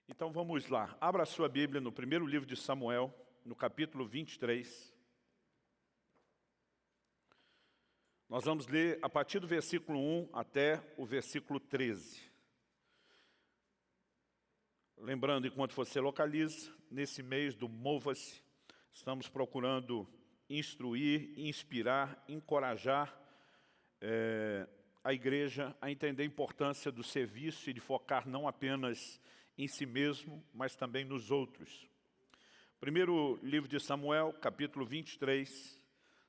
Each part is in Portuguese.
Então vamos lá, abra a sua Bíblia no primeiro livro de Samuel, no capítulo 23. Nós vamos ler a partir do versículo 1 até o versículo 13. Lembrando, enquanto você localiza, nesse mês do Mova-se, estamos procurando instruir, inspirar, encorajar a igreja a entender a importância do serviço e de focar não apenas em si mesmo, mas também nos outros. Primeiro livro de Samuel, capítulo 23,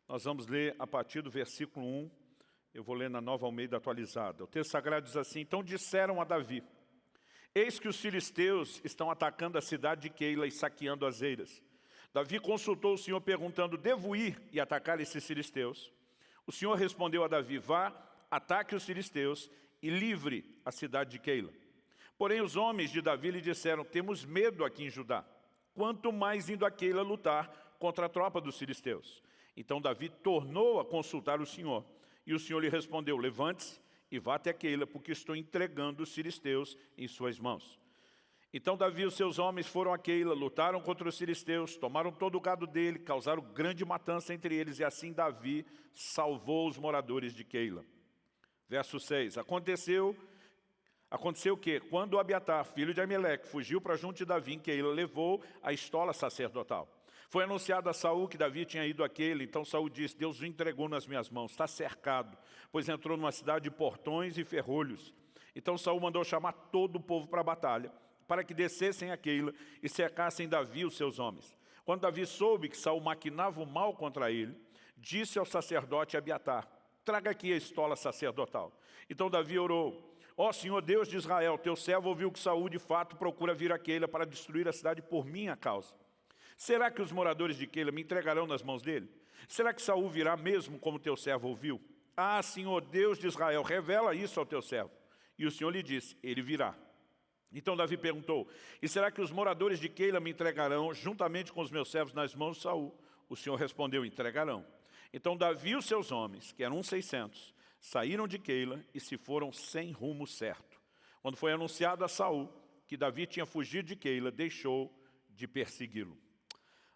nós vamos ler a partir do versículo 1, eu vou ler na Nova Almeida atualizada. O texto sagrado diz assim: então disseram a Davi: eis que os filisteus estão atacando a cidade de Keila e saqueando as eiras. Davi consultou o Senhor perguntando: devo ir e atacar esses filisteus? O Senhor respondeu a Davi: vá, ataque os filisteus e livre a cidade de Keila. Porém os homens de Davi lhe disseram: temos medo aqui em Judá, quanto mais indo a Keila lutar contra a tropa dos filisteus. Então Davi tornou a consultar o Senhor, e o Senhor lhe respondeu: levante-se e vá até Keila, porque estou entregando os filisteus em suas mãos. Então Davi e os seus homens foram a Keila, lutaram contra os filisteus, tomaram todo o gado dele, causaram grande matança entre eles, e assim Davi salvou os moradores de Keila. Verso 6, Aconteceu que, quando Abiatar, filho de Ameleque, fugiu para junto de Davi em Keila, levou a estola sacerdotal. Foi anunciado a Saul que Davi tinha ido a Keila. Então Saul disse: Deus o entregou nas minhas mãos, está cercado, pois entrou numa cidade de portões e ferrolhos. Então Saul mandou chamar todo o povo para a batalha, para que descessem a Keila e cercassem Davi e os seus homens. Quando Davi soube que Saul maquinava o mal contra ele, disse ao sacerdote Abiatar: traga aqui a estola sacerdotal. Então Davi orou: ó Senhor Deus de Israel, teu servo ouviu que Saul de fato procura vir a Keila para destruir a cidade por minha causa. Será que os moradores de Keila me entregarão nas mãos dele? Será que Saul virá mesmo como teu servo ouviu? Ah, Senhor Deus de Israel, revela isso ao teu servo. E o Senhor lhe disse: ele virá. Então Davi perguntou: e será que os moradores de Keila me entregarão juntamente com os meus servos nas mãos de Saul? O Senhor respondeu: entregarão. Então Davi e os seus homens, que eram 600, saíram de Keila e se foram sem rumo certo. Quando foi anunciado a Saul que Davi tinha fugido de Keila, deixou de persegui-lo.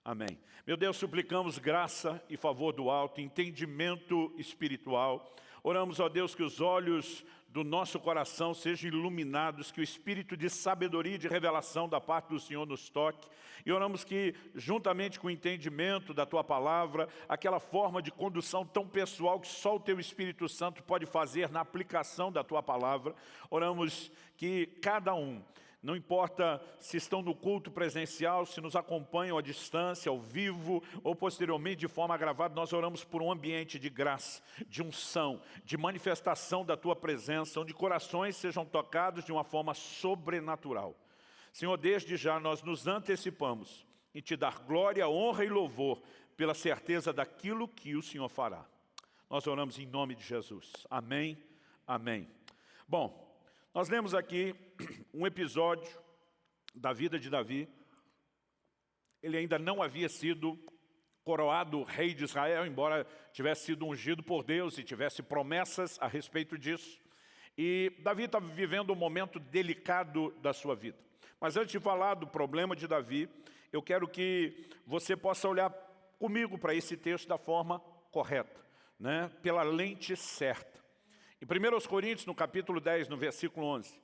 Amém. Meu Deus, suplicamos graça e favor do alto, entendimento espiritual. Oramos, ó Deus, que os olhos do nosso coração sejam iluminados, que o espírito de sabedoria e de revelação da parte do Senhor nos toque. E oramos que, juntamente com o entendimento da Tua Palavra, aquela forma de condução tão pessoal que só o Teu Espírito Santo pode fazer na aplicação da Tua Palavra, oramos que cada um, não importa se estão no culto presencial, se nos acompanham à distância, ao vivo ou posteriormente de forma gravada, nós oramos por um ambiente de graça, de unção, de manifestação da Tua presença, onde corações sejam tocados de uma forma sobrenatural. Senhor, desde já nós nos antecipamos em Te dar glória, honra e louvor pela certeza daquilo que o Senhor fará. Nós oramos em nome de Jesus. Amém, amém. Bom, nós lemos aqui um episódio da vida de Davi. Ele ainda não havia sido coroado rei de Israel, embora tivesse sido ungido por Deus e tivesse promessas a respeito disso. E Davi estava vivendo um momento delicado da sua vida. Mas antes de falar do problema de Davi, eu quero que você possa olhar comigo para esse texto da forma correta, né? Pela lente certa. Em 1 Coríntios, no capítulo 10, no versículo 11,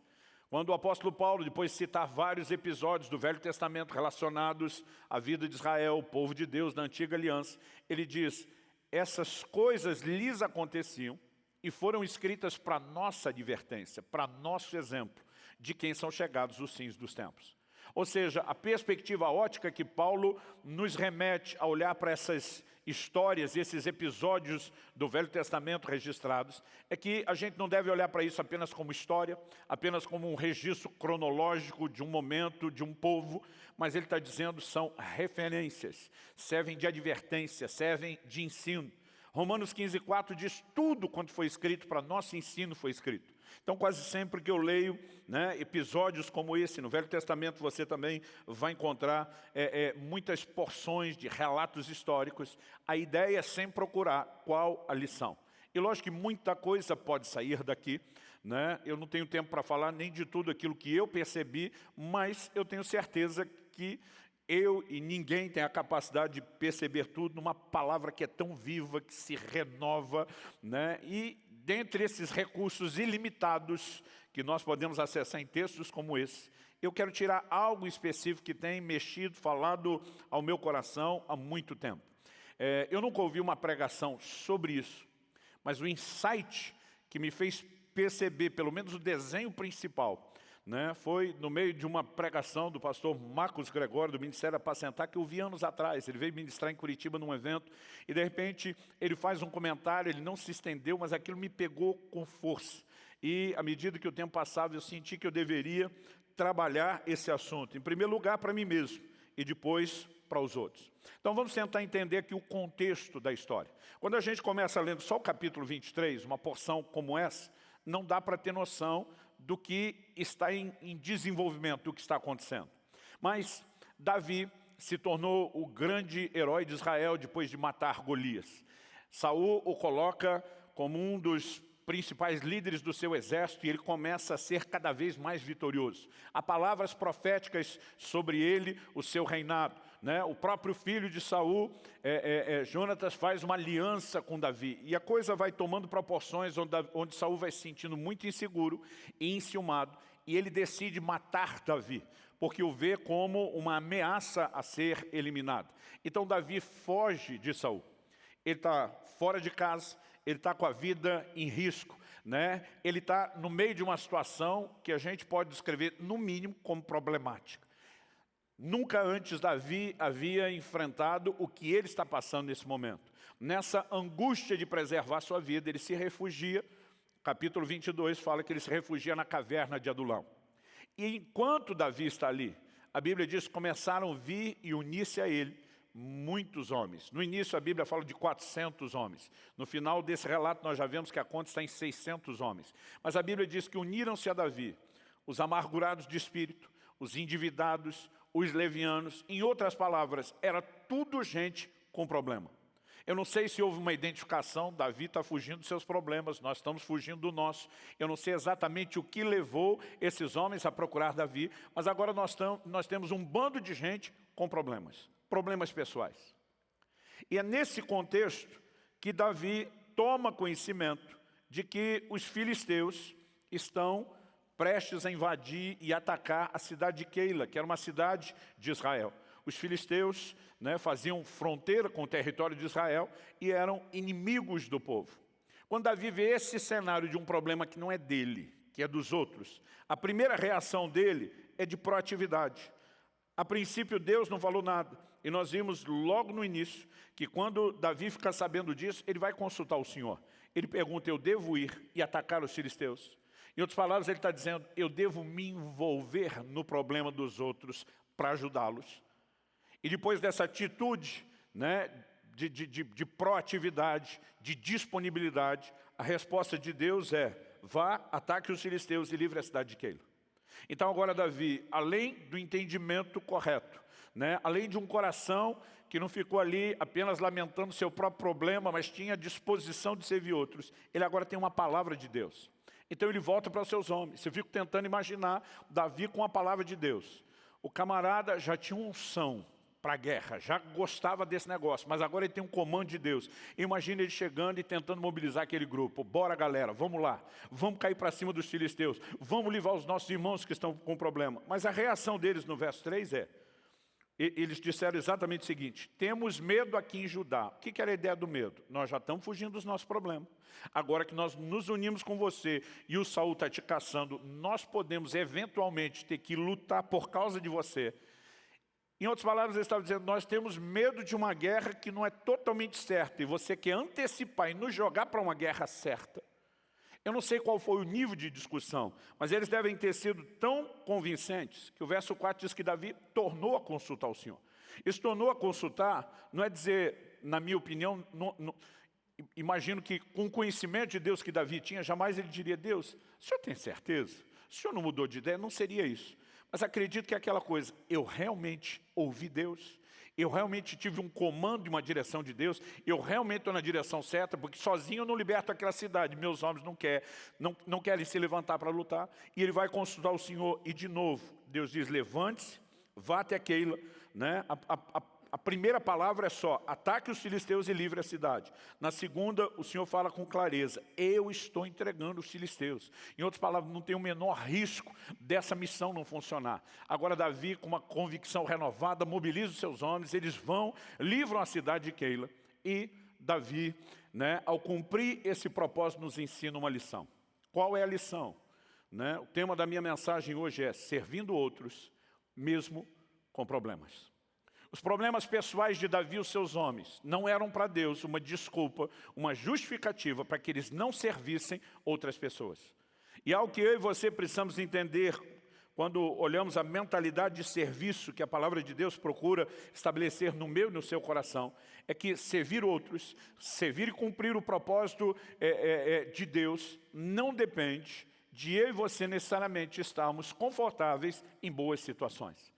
quando o apóstolo Paulo, depois de citar vários episódios do Velho Testamento relacionados à vida de Israel, o povo de Deus da antiga aliança, ele diz: essas coisas lhes aconteciam e foram escritas para nossa advertência, para nosso exemplo, de quem são chegados os fins dos tempos. Ou seja, a perspectiva ótica que Paulo nos remete a olhar para essas histórias, esses episódios do Velho Testamento registrados, é que a gente não deve olhar para isso apenas como história, apenas como um registro cronológico de um momento, de um povo, mas ele está dizendo são referências, servem de advertência, servem de ensino. Romanos 15:4 diz: tudo quanto foi escrito para nosso ensino foi escrito. Então quase sempre que eu leio episódios como esse no Velho Testamento, você também vai encontrar muitas porções de relatos históricos. A ideia é sempre procurar qual a lição. E lógico que muita coisa pode sair daqui, né? Eu não tenho tempo para falar nem de tudo aquilo que eu percebi, mas eu tenho certeza que eu e ninguém tem a capacidade de perceber tudo numa palavra que é tão viva, que se renova, né? E dentre esses recursos ilimitados que nós podemos acessar em textos como esse, eu quero tirar algo específico que tem mexido, falado ao meu coração há muito tempo. Eu nunca ouvi uma pregação sobre isso, mas o insight que me fez perceber, pelo menos o desenho principal, né, foi no meio de uma pregação do pastor Marcos Gregório, do Ministério Apacentar, que eu vi anos atrás. Ele veio ministrar em Curitiba num evento, e de repente ele faz um comentário, ele não se estendeu, mas aquilo me pegou com força. E à medida que o tempo passava, eu senti que eu deveria trabalhar esse assunto, em primeiro lugar para mim mesmo, e depois para os outros. Então vamos tentar entender aqui o contexto da história. Quando a gente começa lendo só o capítulo 23, uma porção como essa, não dá para ter noção do que está em desenvolvimento, do que está acontecendo. Mas Davi se tornou o grande herói de Israel depois de matar Golias. Saul o coloca como um dos principais líderes do seu exército e ele começa a ser cada vez mais vitorioso. Há palavras proféticas sobre ele, o seu reinado, né? O próprio filho de Saul, Jonatas, faz uma aliança com Davi. E a coisa vai tomando proporções onde Saul vai se sentindo muito inseguro e enciumado. E ele decide matar Davi, porque o vê como uma ameaça a ser eliminado. Então Davi foge de Saul. Ele está fora de casa, ele está com a vida em risco, né? Ele está no meio de uma situação que a gente pode descrever, no mínimo, como problemática. Nunca antes Davi havia enfrentado o que ele está passando nesse momento. Nessa angústia de preservar sua vida, ele se refugia. Capítulo 22 fala que ele se refugia na caverna de Adulão. E enquanto Davi está ali, a Bíblia diz que começaram a vir e unir-se a ele muitos homens. No início a Bíblia fala de 400 homens. No final desse relato nós já vemos que a conta está em 600 homens. Mas a Bíblia diz que uniram-se a Davi os amargurados de espírito, os endividados, os levianos. Em outras palavras, era tudo gente com problema. Eu não sei se houve uma identificação, Davi está fugindo dos seus problemas, nós estamos fugindo do nosso. Eu não sei exatamente o que levou esses homens a procurar Davi, mas agora nós temos um bando de gente com problemas pessoais. E é nesse contexto que Davi toma conhecimento de que os filisteus estão prestes a invadir e atacar a cidade de Keila, que era uma cidade de Israel. Os filisteus, né, faziam fronteira com o território de Israel e eram inimigos do povo. Quando Davi vê esse cenário de um problema que não é dele, que é dos outros, a primeira reação dele é de proatividade. A princípio Deus não falou nada. E nós vimos logo no início que quando Davi fica sabendo disso, ele vai consultar o Senhor. Ele pergunta, eu devo ir e atacar os filisteus? Em outras palavras, ele está dizendo, eu devo me envolver no problema dos outros para ajudá-los. E depois dessa atitude, né, de proatividade, de disponibilidade, a resposta de Deus é, vá, ataque os filisteus e livre a cidade de Keila. Então agora Davi, além do entendimento correto, né, além de um coração que não ficou ali apenas lamentando seu próprio problema, mas tinha a disposição de servir outros, ele agora tem uma palavra de Deus. Então ele volta para os seus homens. Eu fico tentando imaginar Davi com a palavra de Deus. O camarada já tinha unção para a guerra, já gostava desse negócio, mas agora ele tem um comando de Deus. Imagina ele chegando e tentando mobilizar aquele grupo. Bora galera, vamos lá, vamos cair para cima dos filisteus, vamos livrar os nossos irmãos que estão com problema. Mas a reação deles no verso 3 eles disseram exatamente o seguinte, temos medo aqui em Judá. O que era a ideia do medo? Nós já estamos fugindo dos nossos problemas. Agora que nós nos unimos com você e o Saul está te caçando, nós podemos eventualmente ter que lutar por causa de você. Em outras palavras, ele estava dizendo, nós temos medo de uma guerra que não é totalmente certa, e você quer antecipar e nos jogar para uma guerra certa. Eu não sei qual foi o nível de discussão, mas eles devem ter sido tão convincentes que o verso 4 diz que Davi tornou a consultar o Senhor. Isso tornou a consultar, não é dizer, na minha opinião, imagino que com o conhecimento de Deus que Davi tinha, jamais ele diria, Deus, o senhor tem certeza? O senhor não mudou de ideia? Não seria isso. Mas acredito que é aquela coisa, eu realmente ouvi Deus, Eu realmente tive um comando e uma direção de Deus. Eu realmente estou na direção certa, porque sozinho eu não liberto aquela cidade. Meus homens não querem se levantar para lutar. E ele vai consultar o Senhor. E de novo, Deus diz, levante-se, vá até Keila. Né? A primeira palavra é só, ataque os filisteus e livre a cidade. Na segunda, o Senhor fala com clareza, eu estou entregando os filisteus. Em outras palavras, não tem o menor risco dessa missão não funcionar. Agora Davi, com uma convicção renovada, mobiliza os seus homens, eles vão, livram a cidade de Keila. E Davi, né, ao cumprir esse propósito, nos ensina uma lição. Qual é a lição? Né? O tema da minha mensagem hoje é servindo outros, mesmo com problemas. Os problemas pessoais de Davi e os seus homens não eram para Deus uma desculpa, uma justificativa para que eles não servissem outras pessoas. E algo que eu e você precisamos entender quando olhamos a mentalidade de serviço que a palavra de Deus procura estabelecer no meu e no seu coração, é que servir outros, servir e cumprir o propósito de Deus, não depende de eu e você necessariamente estarmos confortáveis em boas situações.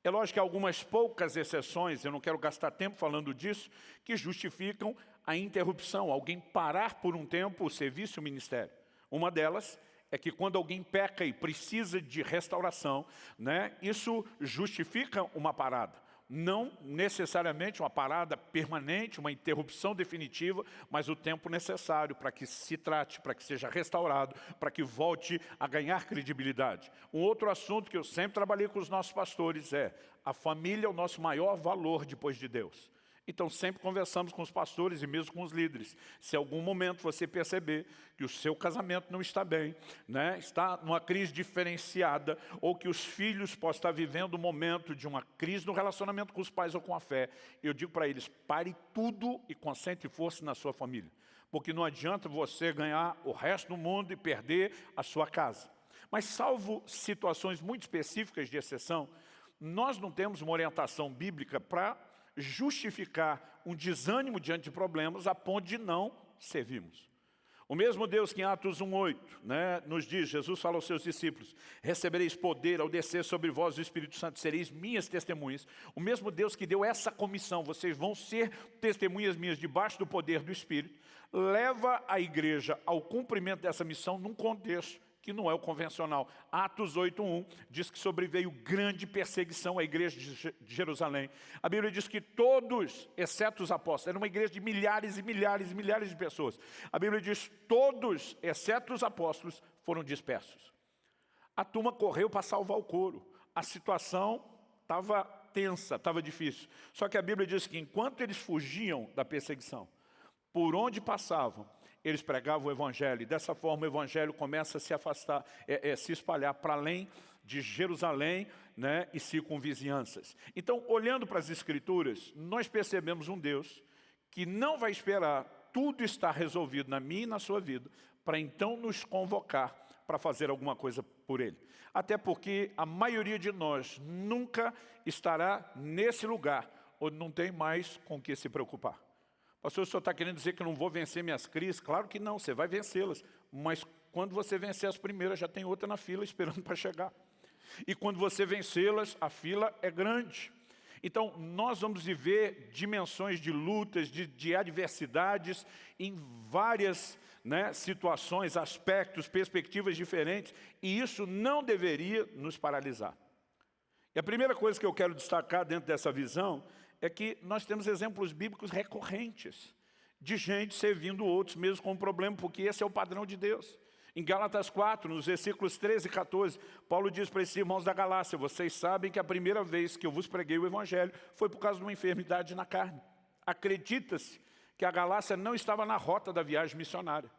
É lógico que há algumas poucas exceções, eu não quero gastar tempo falando disso, que justificam a interrupção, alguém parar por um tempo o serviço e o ministério. Uma delas é que quando alguém peca e precisa de restauração, né, isso justifica uma parada. Não necessariamente uma parada permanente, uma interrupção definitiva, mas o tempo necessário para que se trate, para que seja restaurado, para que volte a ganhar credibilidade. Um outro assunto que eu sempre trabalhei com os nossos pastores é a família é o nosso maior valor depois de Deus. Então sempre conversamos com os pastores e mesmo com os líderes. Se em algum momento você perceber que o seu casamento não está bem, né, está numa crise diferenciada, ou que os filhos possam estar vivendo um momento de uma crise no relacionamento com os pais ou com a fé, eu digo para eles, pare tudo e concentre força na sua família. Porque não adianta você ganhar o resto do mundo e perder a sua casa. Mas salvo situações muito específicas de exceção, nós não temos uma orientação bíblica para justificar um desânimo diante de problemas a ponto de não servirmos. O mesmo Deus que em Atos 1:8, né, nos diz, Jesus fala aos seus discípulos, recebereis poder ao descer sobre vós o Espírito Santo, sereis minhas testemunhas. O mesmo Deus que deu essa comissão, vocês vão ser testemunhas minhas debaixo do poder do Espírito, leva a igreja ao cumprimento dessa missão num contexto que não é o convencional. Atos 8:1 diz que sobreveio grande perseguição à igreja de Jerusalém. A Bíblia diz que todos, exceto os apóstolos, era uma igreja de milhares e milhares e milhares de pessoas. A Bíblia diz todos, exceto os apóstolos, foram dispersos. A turma correu para salvar o couro. A situação estava tensa, estava difícil. Só que a Bíblia diz que enquanto eles fugiam da perseguição, por onde passavam, eles pregavam o Evangelho, e dessa forma o Evangelho começa a se afastar, se espalhar para além de Jerusalém, né, e circunvizinhanças. Então, olhando para as Escrituras, nós percebemos um Deus que não vai esperar tudo estar resolvido na minha e na sua vida, para então nos convocar para fazer alguma coisa por Ele. Até porque a maioria de nós nunca estará nesse lugar, onde não tem mais com o que se preocupar. Pastor, o senhor está querendo dizer que eu não vou vencer minhas crises? Claro que não, você vai vencê-las. Mas quando você vencer as primeiras, já tem outra na fila esperando para chegar. E quando você vencê-las, a fila é grande. Então, nós vamos viver dimensões de lutas, de adversidades, em várias, né, situações, aspectos, perspectivas diferentes. E isso não deveria nos paralisar. E a primeira coisa que eu quero destacar dentro dessa visão é que nós temos exemplos bíblicos recorrentes de gente servindo outros mesmo com um problema, porque esse é o padrão de Deus. Em Gálatas 4, nos versículos 13 e 14, Paulo diz para esses irmãos da Galácia, vocês sabem que a primeira vez que eu vos preguei o Evangelho foi por causa de uma enfermidade na carne. Acredita-se que a Galácia não estava na rota da viagem missionária.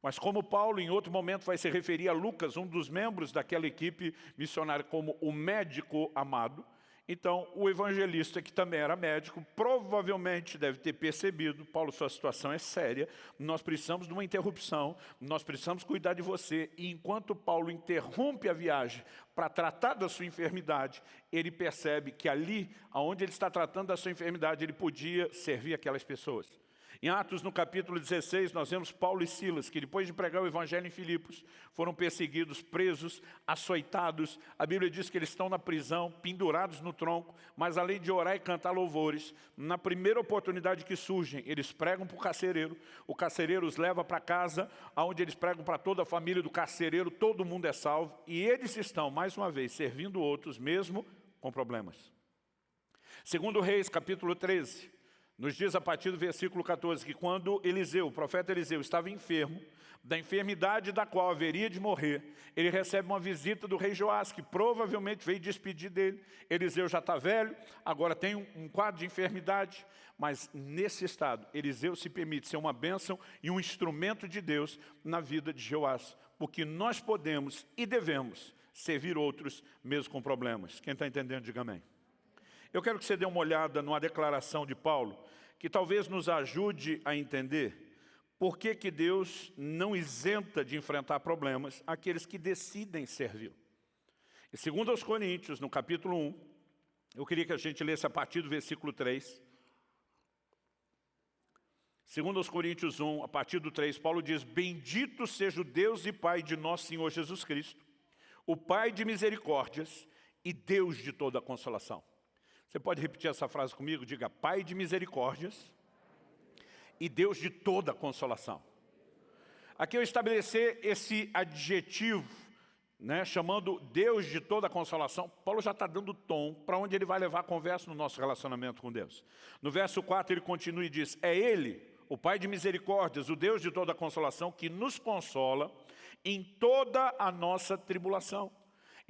Mas como Paulo em outro momento vai se referir a Lucas, um dos membros daquela equipe missionária, como o médico amado, então o evangelista, que também era médico, provavelmente deve ter percebido, Paulo, sua situação é séria, nós precisamos de uma interrupção, nós precisamos cuidar de você. E enquanto Paulo interrompe a viagem para tratar da sua enfermidade, ele percebe que ali, onde ele está tratando da sua enfermidade, ele podia servir aquelas pessoas. Em Atos, no capítulo 16, nós vemos Paulo e Silas, que depois de pregar o evangelho em Filipos, foram perseguidos, presos, açoitados. A Bíblia diz que eles estão na prisão, pendurados no tronco, mas além de orar e cantar louvores, na primeira oportunidade que surgem, eles pregam para o carcereiro os leva para casa, onde eles pregam para toda a família do carcereiro, todo mundo é salvo, e eles estão, mais uma vez, servindo outros, mesmo com problemas. Segundo Reis, capítulo 13, nos diz a partir do versículo 14, que quando Eliseu, o profeta Eliseu, estava enfermo, da enfermidade da qual haveria de morrer, ele recebe uma visita do rei Joás, que provavelmente veio despedir dele. Eliseu já está velho, agora tem um quadro de enfermidade, mas nesse estado, Eliseu se permite ser uma bênção e um instrumento de Deus na vida de Joás, porque nós podemos e devemos servir outros mesmo com problemas. Quem está entendendo, diga amém. Eu quero que você dê uma olhada numa declaração de Paulo, que talvez nos ajude a entender por que Deus não isenta de enfrentar problemas aqueles que decidem servir. E segundo aos Coríntios, no capítulo 1, eu queria que a gente lesse a partir do versículo 3. Segundo aos Coríntios 1, a partir do 3, Paulo diz: bendito seja o Deus e Pai de nosso Senhor Jesus Cristo, o Pai de misericórdias e Deus de toda consolação. Você pode repetir essa frase comigo? Diga: Pai de misericórdias e Deus de toda consolação. Aqui eu estabelecer esse adjetivo, chamando Deus de toda consolação. Paulo já está dando tom para onde ele vai levar a conversa no nosso relacionamento com Deus. No verso 4 ele continua e diz: é Ele, o Pai de misericórdias, o Deus de toda consolação, que nos consola em toda a nossa tribulação.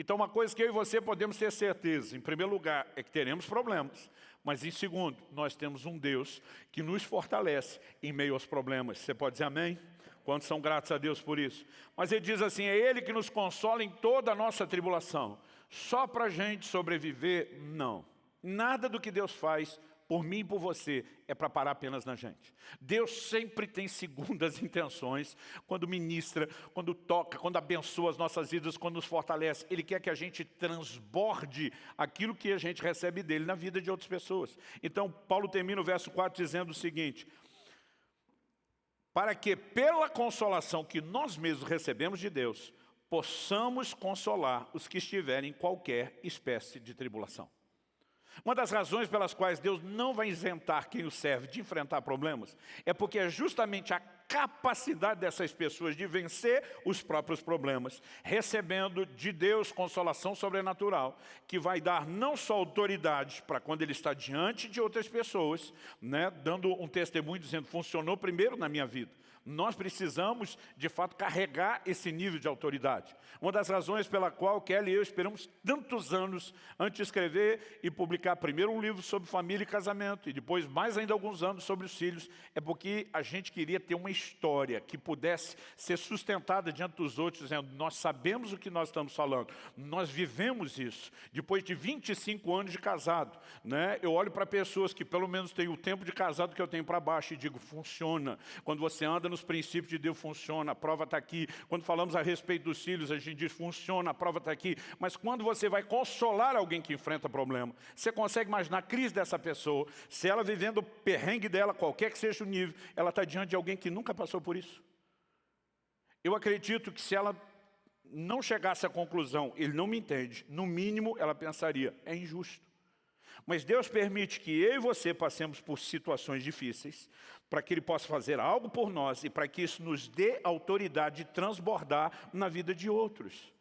Então, uma coisa que eu e você podemos ter certeza, em primeiro lugar, é que teremos problemas, mas em segundo, nós temos um Deus que nos fortalece em meio aos problemas. Você pode dizer amém? Quantos são gratos a Deus por isso? Mas ele diz assim: é Ele que nos consola em toda a nossa tribulação. Só para a gente sobreviver, não. Nada do que Deus faz por mim e por você, é para parar apenas na gente. Deus sempre tem segundas intenções, quando ministra, quando toca, quando abençoa as nossas vidas, quando nos fortalece. Ele quer que a gente transborde aquilo que a gente recebe dele na vida de outras pessoas. Então, Paulo termina o verso 4 dizendo o seguinte: para que pela consolação que nós mesmos recebemos de Deus, possamos consolar os que estiverem em qualquer espécie de tribulação. Uma das razões pelas quais Deus não vai isentar quem o serve de enfrentar problemas é porque é justamente a capacidade dessas pessoas de vencer os próprios problemas, recebendo de Deus consolação sobrenatural, que vai dar não só autoridade para quando ele está diante de outras pessoas, dando um testemunho dizendo: funcionou primeiro na minha vida. Nós precisamos, de fato, carregar esse nível de autoridade. Uma das razões pela qual Kelly e eu esperamos tantos anos antes de escrever e publicar primeiro um livro sobre família e casamento, e depois mais ainda alguns anos sobre os filhos, é porque a gente queria ter uma história que pudesse ser sustentada diante dos outros, dizendo: nós sabemos o que nós estamos falando, nós vivemos isso. Depois de 25 anos de casado, eu olho para pessoas que pelo menos têm o tempo de casado que eu tenho para baixo e digo: funciona. Quando você anda nos princípios de Deus, funciona, a prova está aqui. Quando falamos a respeito dos filhos, a gente diz: funciona, a prova está aqui. Mas quando você vai consolar alguém que enfrenta problema, você consegue imaginar a crise dessa pessoa, se ela vivendo o perrengue dela, qualquer que seja o nível, ela está diante de alguém que nunca passou por isso. Eu acredito que se ela não chegasse à conclusão: ele não me entende, no mínimo ela pensaria: é injusto. Mas Deus permite que eu e você passemos por situações difíceis, para que Ele possa fazer algo por nós e para que isso nos dê autoridade de transbordar na vida de outros.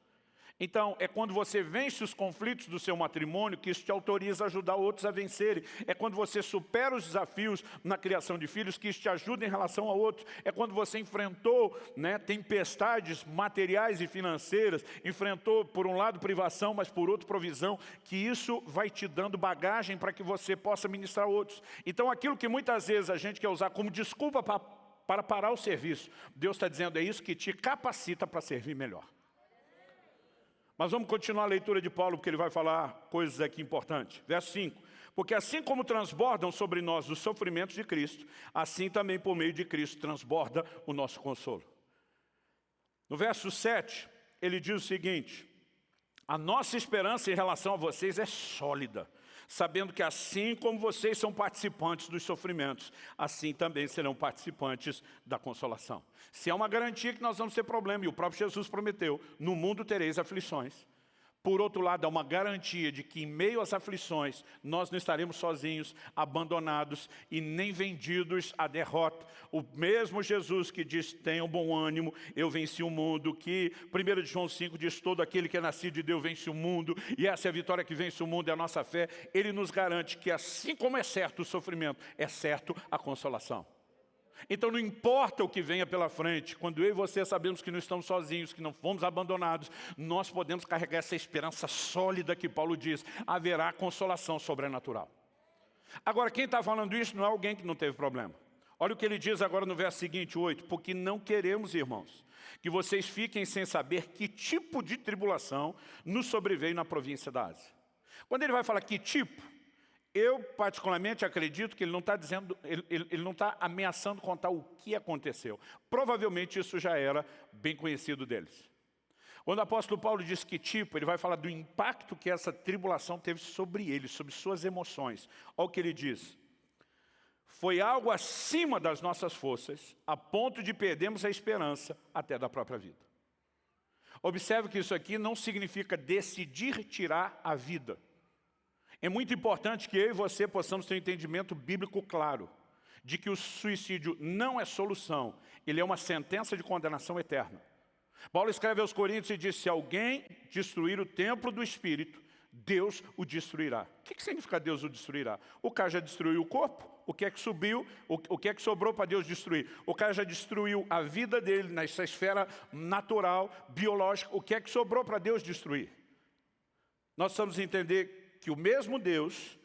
Então, é quando você vence os conflitos do seu matrimônio que isso te autoriza a ajudar outros a vencerem. É quando você supera os desafios na criação de filhos que isso te ajuda em relação a outros. É quando você enfrentou tempestades materiais e financeiras, enfrentou por um lado privação, mas por outro provisão, que isso vai te dando bagagem para que você possa ministrar a outros. Então, aquilo que muitas vezes a gente quer usar como desculpa para parar o serviço, Deus está dizendo: é isso que te capacita para servir melhor. Mas vamos continuar a leitura de Paulo, porque ele vai falar coisas aqui importantes. Verso 5. Porque assim como transbordam sobre nós os sofrimentos de Cristo, assim também por meio de Cristo transborda o nosso consolo. No verso 7, ele diz o seguinte: A nossa esperança em relação a vocês é sólida, sabendo que assim como vocês são participantes dos sofrimentos, assim também serão participantes da consolação. Se é uma garantia que nós vamos ter problema, e o próprio Jesus prometeu, no mundo tereis aflições. Por outro lado, há uma garantia de que em meio às aflições, nós não estaremos sozinhos, abandonados e nem vendidos à derrota. O mesmo Jesus que diz, tenham bom ânimo, eu venci o mundo, que 1 João 5 diz, todo aquele que é nascido de Deus vence o mundo, e essa é a vitória que vence o mundo, é a nossa fé. Ele nos garante que assim como é certo o sofrimento, é certo a consolação. Então não importa o que venha pela frente, quando eu e você sabemos que não estamos sozinhos, que não fomos abandonados, nós podemos carregar essa esperança sólida que Paulo diz, haverá consolação sobrenatural. Agora, quem está falando isso não é alguém que não teve problema. Olha o que ele diz agora no verso seguinte, 8, porque não queremos, irmãos, que vocês fiquem sem saber que tipo de tribulação nos sobreveio na província da Ásia. Quando ele vai falar que tipo, eu, particularmente, acredito que ele não está dizendo, ele não está ameaçando contar o que aconteceu. Provavelmente isso já era bem conhecido deles. Quando o apóstolo Paulo diz que tipo, ele vai falar do impacto que essa tribulação teve sobre ele, sobre suas emoções. Olha o que ele diz. Foi algo acima das nossas forças, a ponto de perdermos a esperança até da própria vida. Observe que isso aqui não significa decidir tirar a vida. É muito importante que eu e você possamos ter um entendimento bíblico claro de que o suicídio não é solução, ele é uma sentença de condenação eterna. Paulo escreve aos Coríntios e diz, se alguém destruir o templo do Espírito, Deus o destruirá. O que significa Deus o destruirá? O cara já destruiu o corpo, o que é que subiu, o que é que sobrou para Deus destruir? O cara já destruiu a vida dele nessa esfera natural, biológica, o que é que sobrou para Deus destruir? Nós precisamos entender que o mesmo Deus,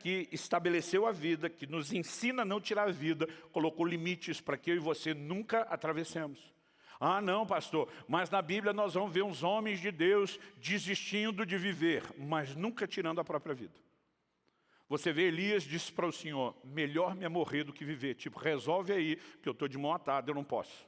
que estabeleceu a vida, que nos ensina a não tirar a vida, colocou limites para que eu e você nunca atravessemos. Ah, não, pastor, mas na Bíblia nós vamos ver uns homens de Deus desistindo de viver, mas nunca tirando a própria vida. Você vê Elias disse para o Senhor, melhor me é morrer do que viver. Tipo, resolve aí, que eu estou de mão atada, eu não posso.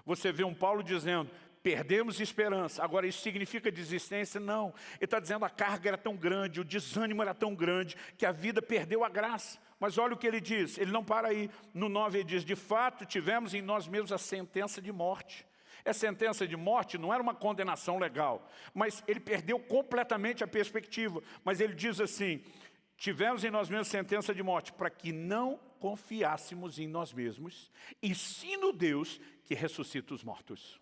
Você vê um Paulo dizendo, perdemos esperança. Agora, isso significa desistência? Não. Ele está dizendo a carga era tão grande, o desânimo era tão grande, que a vida perdeu a graça. Mas olha o que ele diz, ele não para aí. No 9 ele diz, de fato, tivemos em nós mesmos a sentença de morte. Essa sentença de morte não era uma condenação legal, mas ele perdeu completamente a perspectiva. Mas ele diz assim, tivemos em nós mesmos sentença de morte, para que não confiássemos em nós mesmos, e sim no Deus que ressuscita os mortos.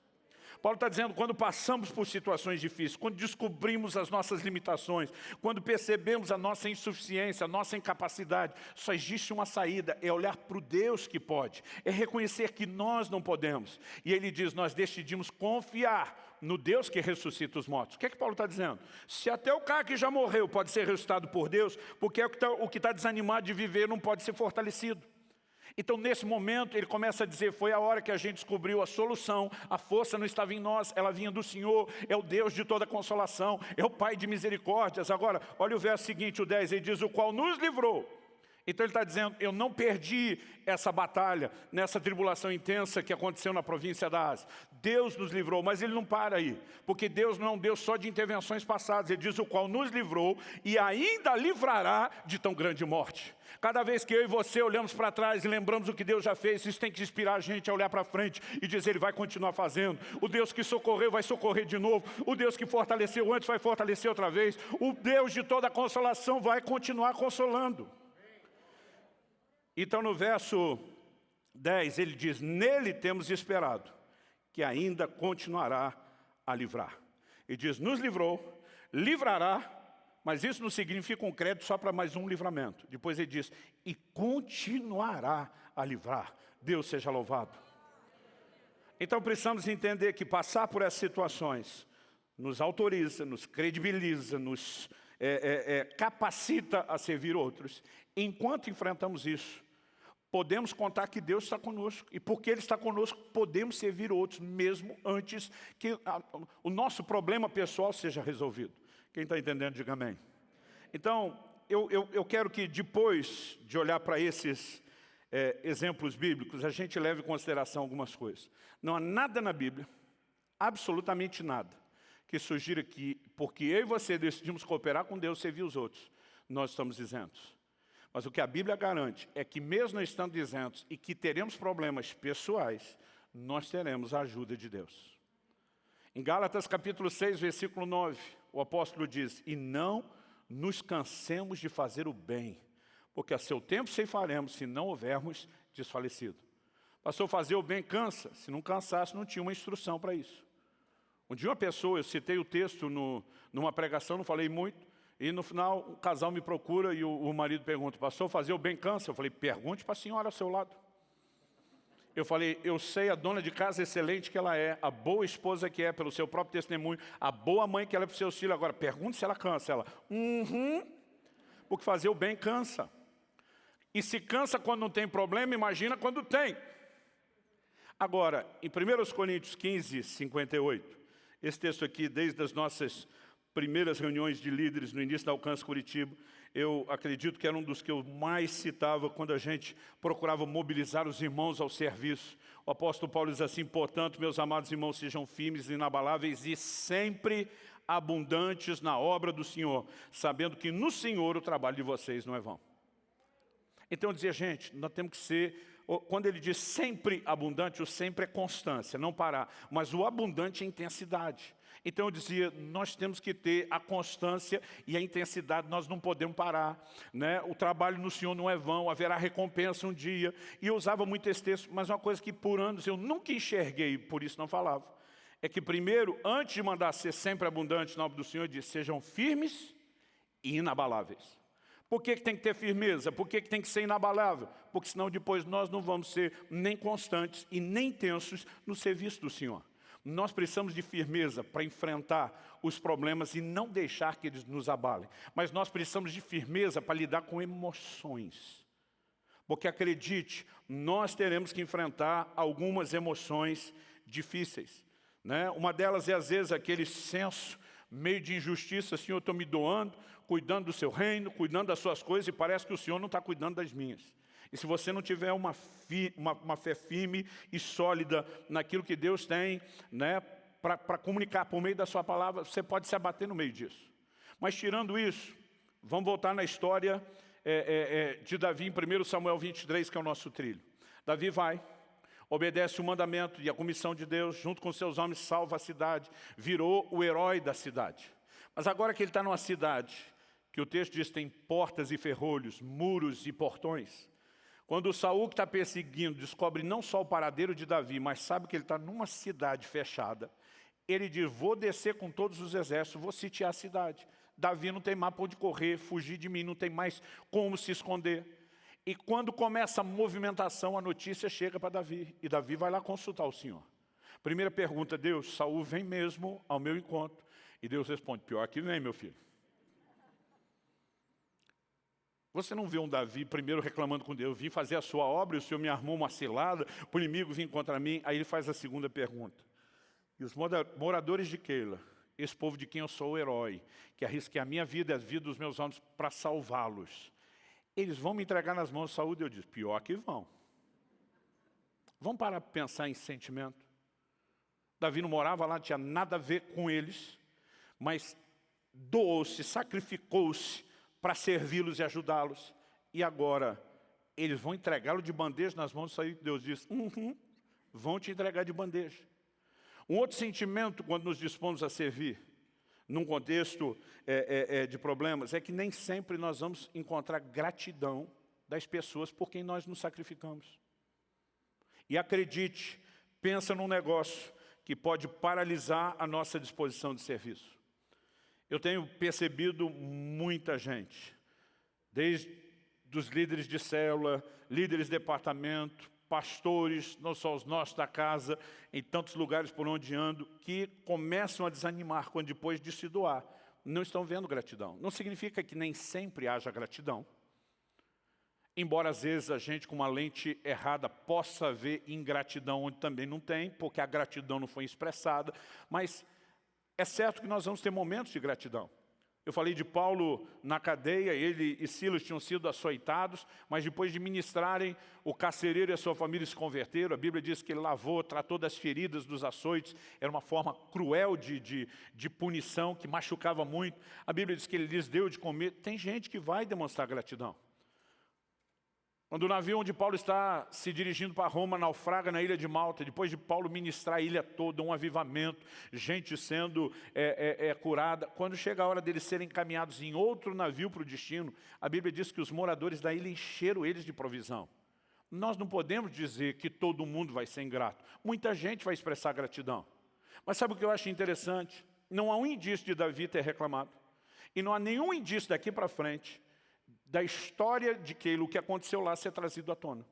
Paulo está dizendo, quando passamos por situações difíceis, quando descobrimos as nossas limitações, quando percebemos a nossa insuficiência, a nossa incapacidade, só existe uma saída, é olhar para o Deus que pode, é reconhecer que nós não podemos. E ele diz, nós decidimos confiar no Deus que ressuscita os mortos. O que é que Paulo está dizendo? Se até o cara que já morreu pode ser ressuscitado por Deus, porque o que está desanimado de viver não pode ser fortalecido. Então, nesse momento, ele começa a dizer, foi a hora que a gente descobriu a solução, a força não estava em nós, ela vinha do Senhor, é o Deus de toda consolação, é o Pai de misericórdias. Agora, olha o verso seguinte, o 10, ele diz, o qual nos livrou. Então ele está dizendo, eu não perdi essa batalha, nessa tribulação intensa que aconteceu na província da Ásia. Deus nos livrou, mas ele não para aí, porque Deus não é um Deus só de intervenções passadas. Ele diz, o qual nos livrou e ainda livrará de tão grande morte. Cada vez que eu e você olhamos para trás e lembramos o que Deus já fez, isso tem que inspirar a gente a olhar para frente e dizer, Ele vai continuar fazendo. O Deus que socorreu vai socorrer de novo. O Deus que fortaleceu antes vai fortalecer outra vez. O Deus de toda consolação vai continuar consolando. Então no verso 10 ele diz, nele temos esperado, que ainda continuará a livrar. Ele diz, nos livrou, livrará, mas isso não significa um crédito só para mais um livramento. Depois ele diz, e continuará a livrar. Deus seja louvado. Então precisamos entender que passar por essas situações nos autoriza, nos credibiliza, nos capacita a servir outros. Enquanto enfrentamos isso, podemos contar que Deus está conosco. E porque Ele está conosco, podemos servir outros, mesmo antes que o nosso problema pessoal seja resolvido. Quem está entendendo, diga amém. Então, eu quero que depois de olhar para esses exemplos bíblicos, a gente leve em consideração algumas coisas. Não há nada na Bíblia, absolutamente nada, que sugira que, porque eu e você decidimos cooperar com Deus, servir os outros, nós estamos isentos. Mas o que a Bíblia garante é que mesmo estando isentos e que teremos problemas pessoais, nós teremos a ajuda de Deus. Em Gálatas capítulo 6, versículo 9, o apóstolo diz: e não nos cansemos de fazer o bem, porque a seu tempo ceifaremos se não houvermos desfalecido. Pastor, fazer o bem cansa. Se não cansasse, não tinha uma instrução para isso. Um dia uma pessoa, eu citei o texto numa pregação, não falei muito, e no final o casal me procura e o marido pergunta: pastor, fazer o bem cansa? Eu falei: pergunte para a senhora ao seu lado. Eu falei: eu sei a dona de casa excelente que ela é, a boa esposa que é pelo seu próprio testemunho, a boa mãe que ela é para os seus filhos. Agora, pergunte se ela cansa. Ela: porque fazer o bem cansa. E se cansa quando não tem problema, imagina quando tem. Agora, em 1 Coríntios 15, 58, esse texto aqui, desde as nossas primeiras reuniões de líderes no início da Alcance Curitiba, eu acredito que era um dos que eu mais citava quando a gente procurava mobilizar os irmãos ao serviço. O apóstolo Paulo diz assim: portanto, meus amados irmãos, sejam firmes, inabaláveis e sempre abundantes na obra do Senhor, sabendo que no Senhor o trabalho de vocês não é vão. Então eu dizia: gente, nós temos que ser... Quando ele diz sempre abundante, o sempre é constância, não parar. Mas o abundante é intensidade. Então eu dizia, nós temos que ter a constância e a intensidade, nós não podemos parar, né? O trabalho no Senhor não é vão, haverá recompensa um dia. E eu usava muito esse texto, mas uma coisa que por anos eu nunca enxerguei, por isso não falava, é que primeiro, antes de mandar ser sempre abundante na obra do Senhor, ele diz: sejam firmes e inabaláveis. Por que tem que ter firmeza? Por que tem que ser inabalável? Porque senão depois nós não vamos ser nem constantes e nem tensos no serviço do Senhor. Nós precisamos de firmeza para enfrentar os problemas e não deixar que eles nos abalem. Mas nós precisamos de firmeza para lidar com emoções. Porque acredite, nós teremos que enfrentar algumas emoções difíceis, né? Uma delas é às vezes aquele senso meio de injustiça: Senhor, eu estou me doando, cuidando do seu reino, cuidando das suas coisas, e parece que o Senhor não está cuidando das minhas. E se você não tiver uma fé firme e sólida naquilo que Deus tem, né, para comunicar por meio da sua palavra, você pode se abater no meio disso. Mas tirando isso, vamos voltar na história de Davi em 1 Samuel 23, que é o nosso trilho. Davi vai, obedece o mandamento e a comissão de Deus, junto com seus homens salva a cidade, virou o herói da cidade. Mas agora que ele está numa cidade, que o texto diz tem portas e ferrolhos, muros e portões, quando o Saul, que está perseguindo, descobre não só o paradeiro de Davi, mas sabe que ele está numa cidade fechada, ele diz: vou descer com todos os exércitos, vou sitiar a cidade. Davi não tem mais para onde correr, fugir de mim, não tem mais como se esconder. E quando começa a movimentação, a notícia chega para Davi. E Davi vai lá consultar o Senhor. Primeira pergunta: Deus, Saul vem mesmo ao meu encontro? E Deus responde: pior que vem, meu filho. Você não vê um Davi primeiro reclamando com Deus: vim fazer a sua obra e o Senhor me armou uma cilada, o inimigo vinha contra mim. Aí ele faz a segunda pergunta: e os moradores de Keila, esse povo de quem eu sou o herói, que arrisquei a minha vida e a vida dos meus homens para salvá-los, eles vão me entregar nas mãos de Saúl? Eu disse: pior que vão. Vamos parar para pensar em sentimento. Davi não morava lá, não tinha nada a ver com eles, mas doou-se, sacrificou-se para servi-los e ajudá-los. E agora, eles vão entregá-lo de bandeja nas mãos de Saúl? Deus diz: vão te entregar de bandeja. Um outro sentimento quando nos dispomos a servir, num contexto de problemas, é que nem sempre nós vamos encontrar gratidão das pessoas por quem nós nos sacrificamos. E acredite, pensa num negócio que pode paralisar a nossa disposição de serviço. Eu tenho percebido muita gente, desde os líderes de célula, líderes de departamento, pastores, não só os nossos da casa, em tantos lugares por onde ando, que começam a desanimar quando depois de se doar, não estão vendo gratidão. Não significa que nem sempre haja gratidão. Embora às vezes a gente com uma lente errada possa ver ingratidão onde também não tem, porque a gratidão não foi expressada, mas é certo que nós vamos ter momentos de gratidão. Eu falei de Paulo na cadeia, ele e Silas tinham sido açoitados, mas depois de ministrarem, o carcereiro e a sua família se converteram. A Bíblia diz que ele lavou, tratou das feridas, dos açoites. Era uma forma cruel de punição, que machucava muito. A Bíblia diz que ele lhes deu de comer. Tem gente que vai demonstrar gratidão. Quando o navio onde Paulo está se dirigindo para Roma naufraga na ilha de Malta, depois de Paulo ministrar a ilha toda, um avivamento, gente sendo curada, quando chega a hora deles serem encaminhados em outro navio para o destino, a Bíblia diz que os moradores da ilha encheram eles de provisão. Nós não podemos dizer que todo mundo vai ser ingrato. Muita gente vai expressar gratidão. Mas sabe o que eu acho interessante? Não há um indício de Davi ter reclamado. E não há nenhum indício daqui para frente da história de Keila, o que aconteceu lá, ser trazido à tona.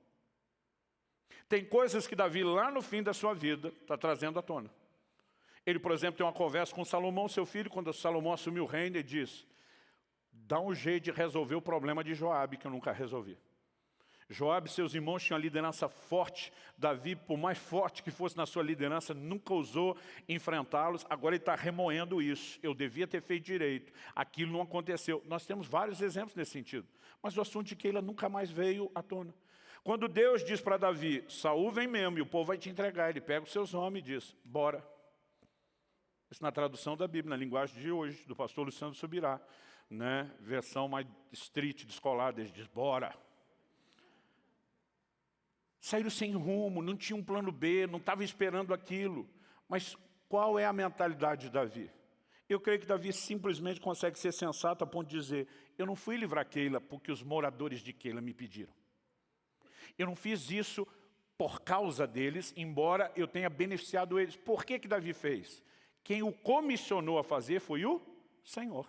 Tem coisas que Davi, lá no fim da sua vida, está trazendo à tona. Ele, por exemplo, tem uma conversa com Salomão, seu filho, quando Salomão assumiu o reino, ele diz: dá um jeito de resolver o problema de Joabe, que eu nunca resolvi. Joabe e seus irmãos tinham uma liderança forte. Davi, por mais forte que fosse na sua liderança, nunca ousou enfrentá-los. Agora ele está remoendo isso. Eu devia ter feito direito. Aquilo não aconteceu. Nós temos vários exemplos nesse sentido. Mas o assunto de Keila nunca mais veio à tona. Quando Deus diz para Davi: Saul vem mesmo e o povo vai te entregar, ele pega os seus homens e diz: bora. Isso na tradução da Bíblia, na linguagem de hoje, do pastor Luciano Subirá, né? Versão mais street, descolada, ele diz: bora. Saíram sem rumo, não tinha um plano B, não estava esperando aquilo. Mas qual é a mentalidade de Davi? Eu creio que Davi simplesmente consegue ser sensato a ponto de dizer: eu não fui livrar Keila porque os moradores de Keila me pediram. Eu não fiz isso por causa deles, embora eu tenha beneficiado eles. Por que Davi fez? Quem o comissionou a fazer foi o Senhor.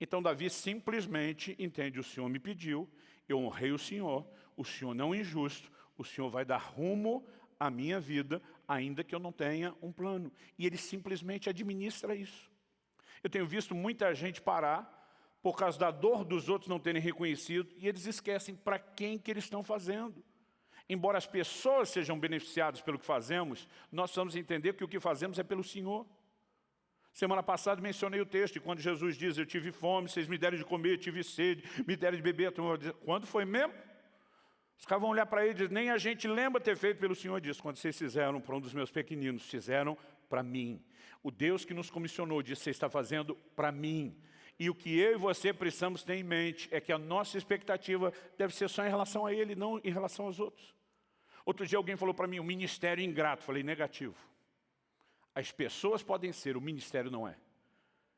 Então Davi simplesmente entende: o Senhor me pediu, eu honrei o Senhor não é injusto, o Senhor vai dar rumo à minha vida, ainda que eu não tenha um plano. E ele simplesmente administra isso. Eu tenho visto muita gente parar por causa da dor dos outros não terem reconhecido, e eles esquecem para quem que eles estão fazendo. Embora as pessoas sejam beneficiadas pelo que fazemos, nós precisamos entender que o que fazemos é pelo Senhor. Semana passada mencionei o texto, quando Jesus diz: eu tive fome, vocês me deram de comer, eu tive sede, me deram de beber. Quando foi mesmo? Os caras vão olhar para ele e dizer: nem a gente lembra ter feito pelo Senhor disso. Quando vocês fizeram para um dos meus pequeninos, fizeram para mim. O Deus que nos comissionou disse: você está fazendo para mim. E o que eu e você precisamos ter em mente é que a nossa expectativa deve ser só em relação a Ele, não em relação aos outros. Outro dia alguém falou para mim: um ministério ingrato. Falei: negativo. As pessoas podem ser, o ministério não é.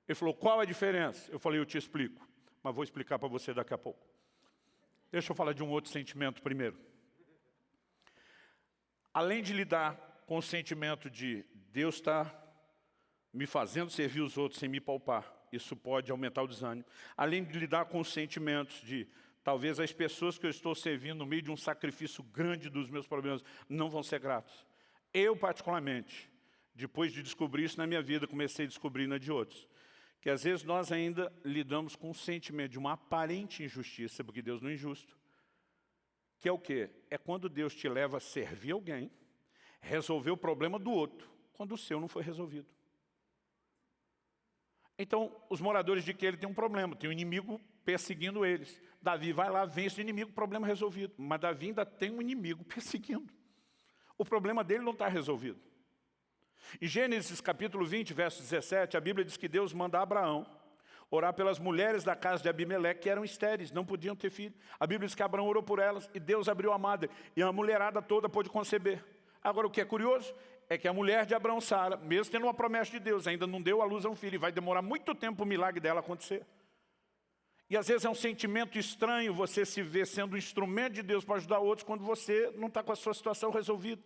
Ele falou: qual a diferença? Eu falei: eu te explico, mas vou explicar para você daqui a pouco. Deixa eu falar de um outro sentimento primeiro. Além de lidar com o sentimento de Deus está me fazendo servir os outros sem me poupar, isso pode aumentar o desânimo. Além de lidar com os sentimentos de talvez as pessoas que eu estou servindo no meio de um sacrifício grande dos meus problemas não vão ser gratos. Eu, particularmente, depois de descobrir isso na minha vida, comecei a descobrir na de outros. Que às vezes nós ainda lidamos com o sentimento de uma aparente injustiça, porque Deus não é injusto. Que é o quê? É quando Deus te leva a servir alguém, resolver o problema do outro, quando o seu não foi resolvido. Então, os moradores de Keila têm um problema, tem um inimigo perseguindo eles. Davi vai lá, vence o inimigo, problema resolvido. Mas Davi ainda tem um inimigo perseguindo. O problema dele não está resolvido. Em Gênesis capítulo 20, verso 17, a Bíblia diz que Deus manda Abraão orar pelas mulheres da casa de Abimeleque, que eram estéreis, não podiam ter filho. A Bíblia diz que Abraão orou por elas e Deus abriu a madre, e a mulherada toda pôde conceber. Agora, o que é curioso é que a mulher de Abraão, Sara, mesmo tendo uma promessa de Deus, ainda não deu à luz a um filho, e vai demorar muito tempo o milagre dela acontecer. E às vezes é um sentimento estranho você se ver sendo um instrumento de Deus para ajudar outros, quando você não está com a sua situação resolvida.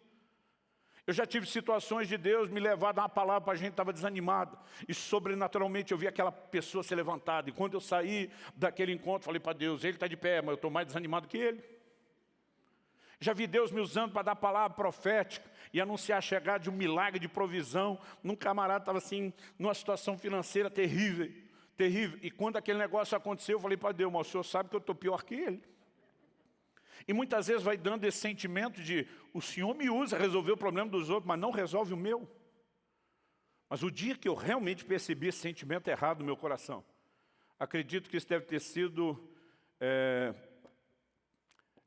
Eu já tive situações de Deus me levar a dar uma palavra para a gente que estava desanimado. E sobrenaturalmente eu vi aquela pessoa ser levantada. E quando eu saí daquele encontro, falei para Deus: ele está de pé, mas eu estou mais desanimado que ele. Já vi Deus me usando para dar palavra profética e anunciar a chegada de um milagre de provisão. Num camarada estava assim, numa situação financeira terrível, terrível. E quando aquele negócio aconteceu, eu falei para Deus: mas o Senhor sabe que eu estou pior que ele. E muitas vezes vai dando esse sentimento de: o Senhor me usa a resolver o problema dos outros, mas não resolve o meu. Mas o dia que eu realmente percebi esse sentimento errado no meu coração, acredito que isso deve ter sido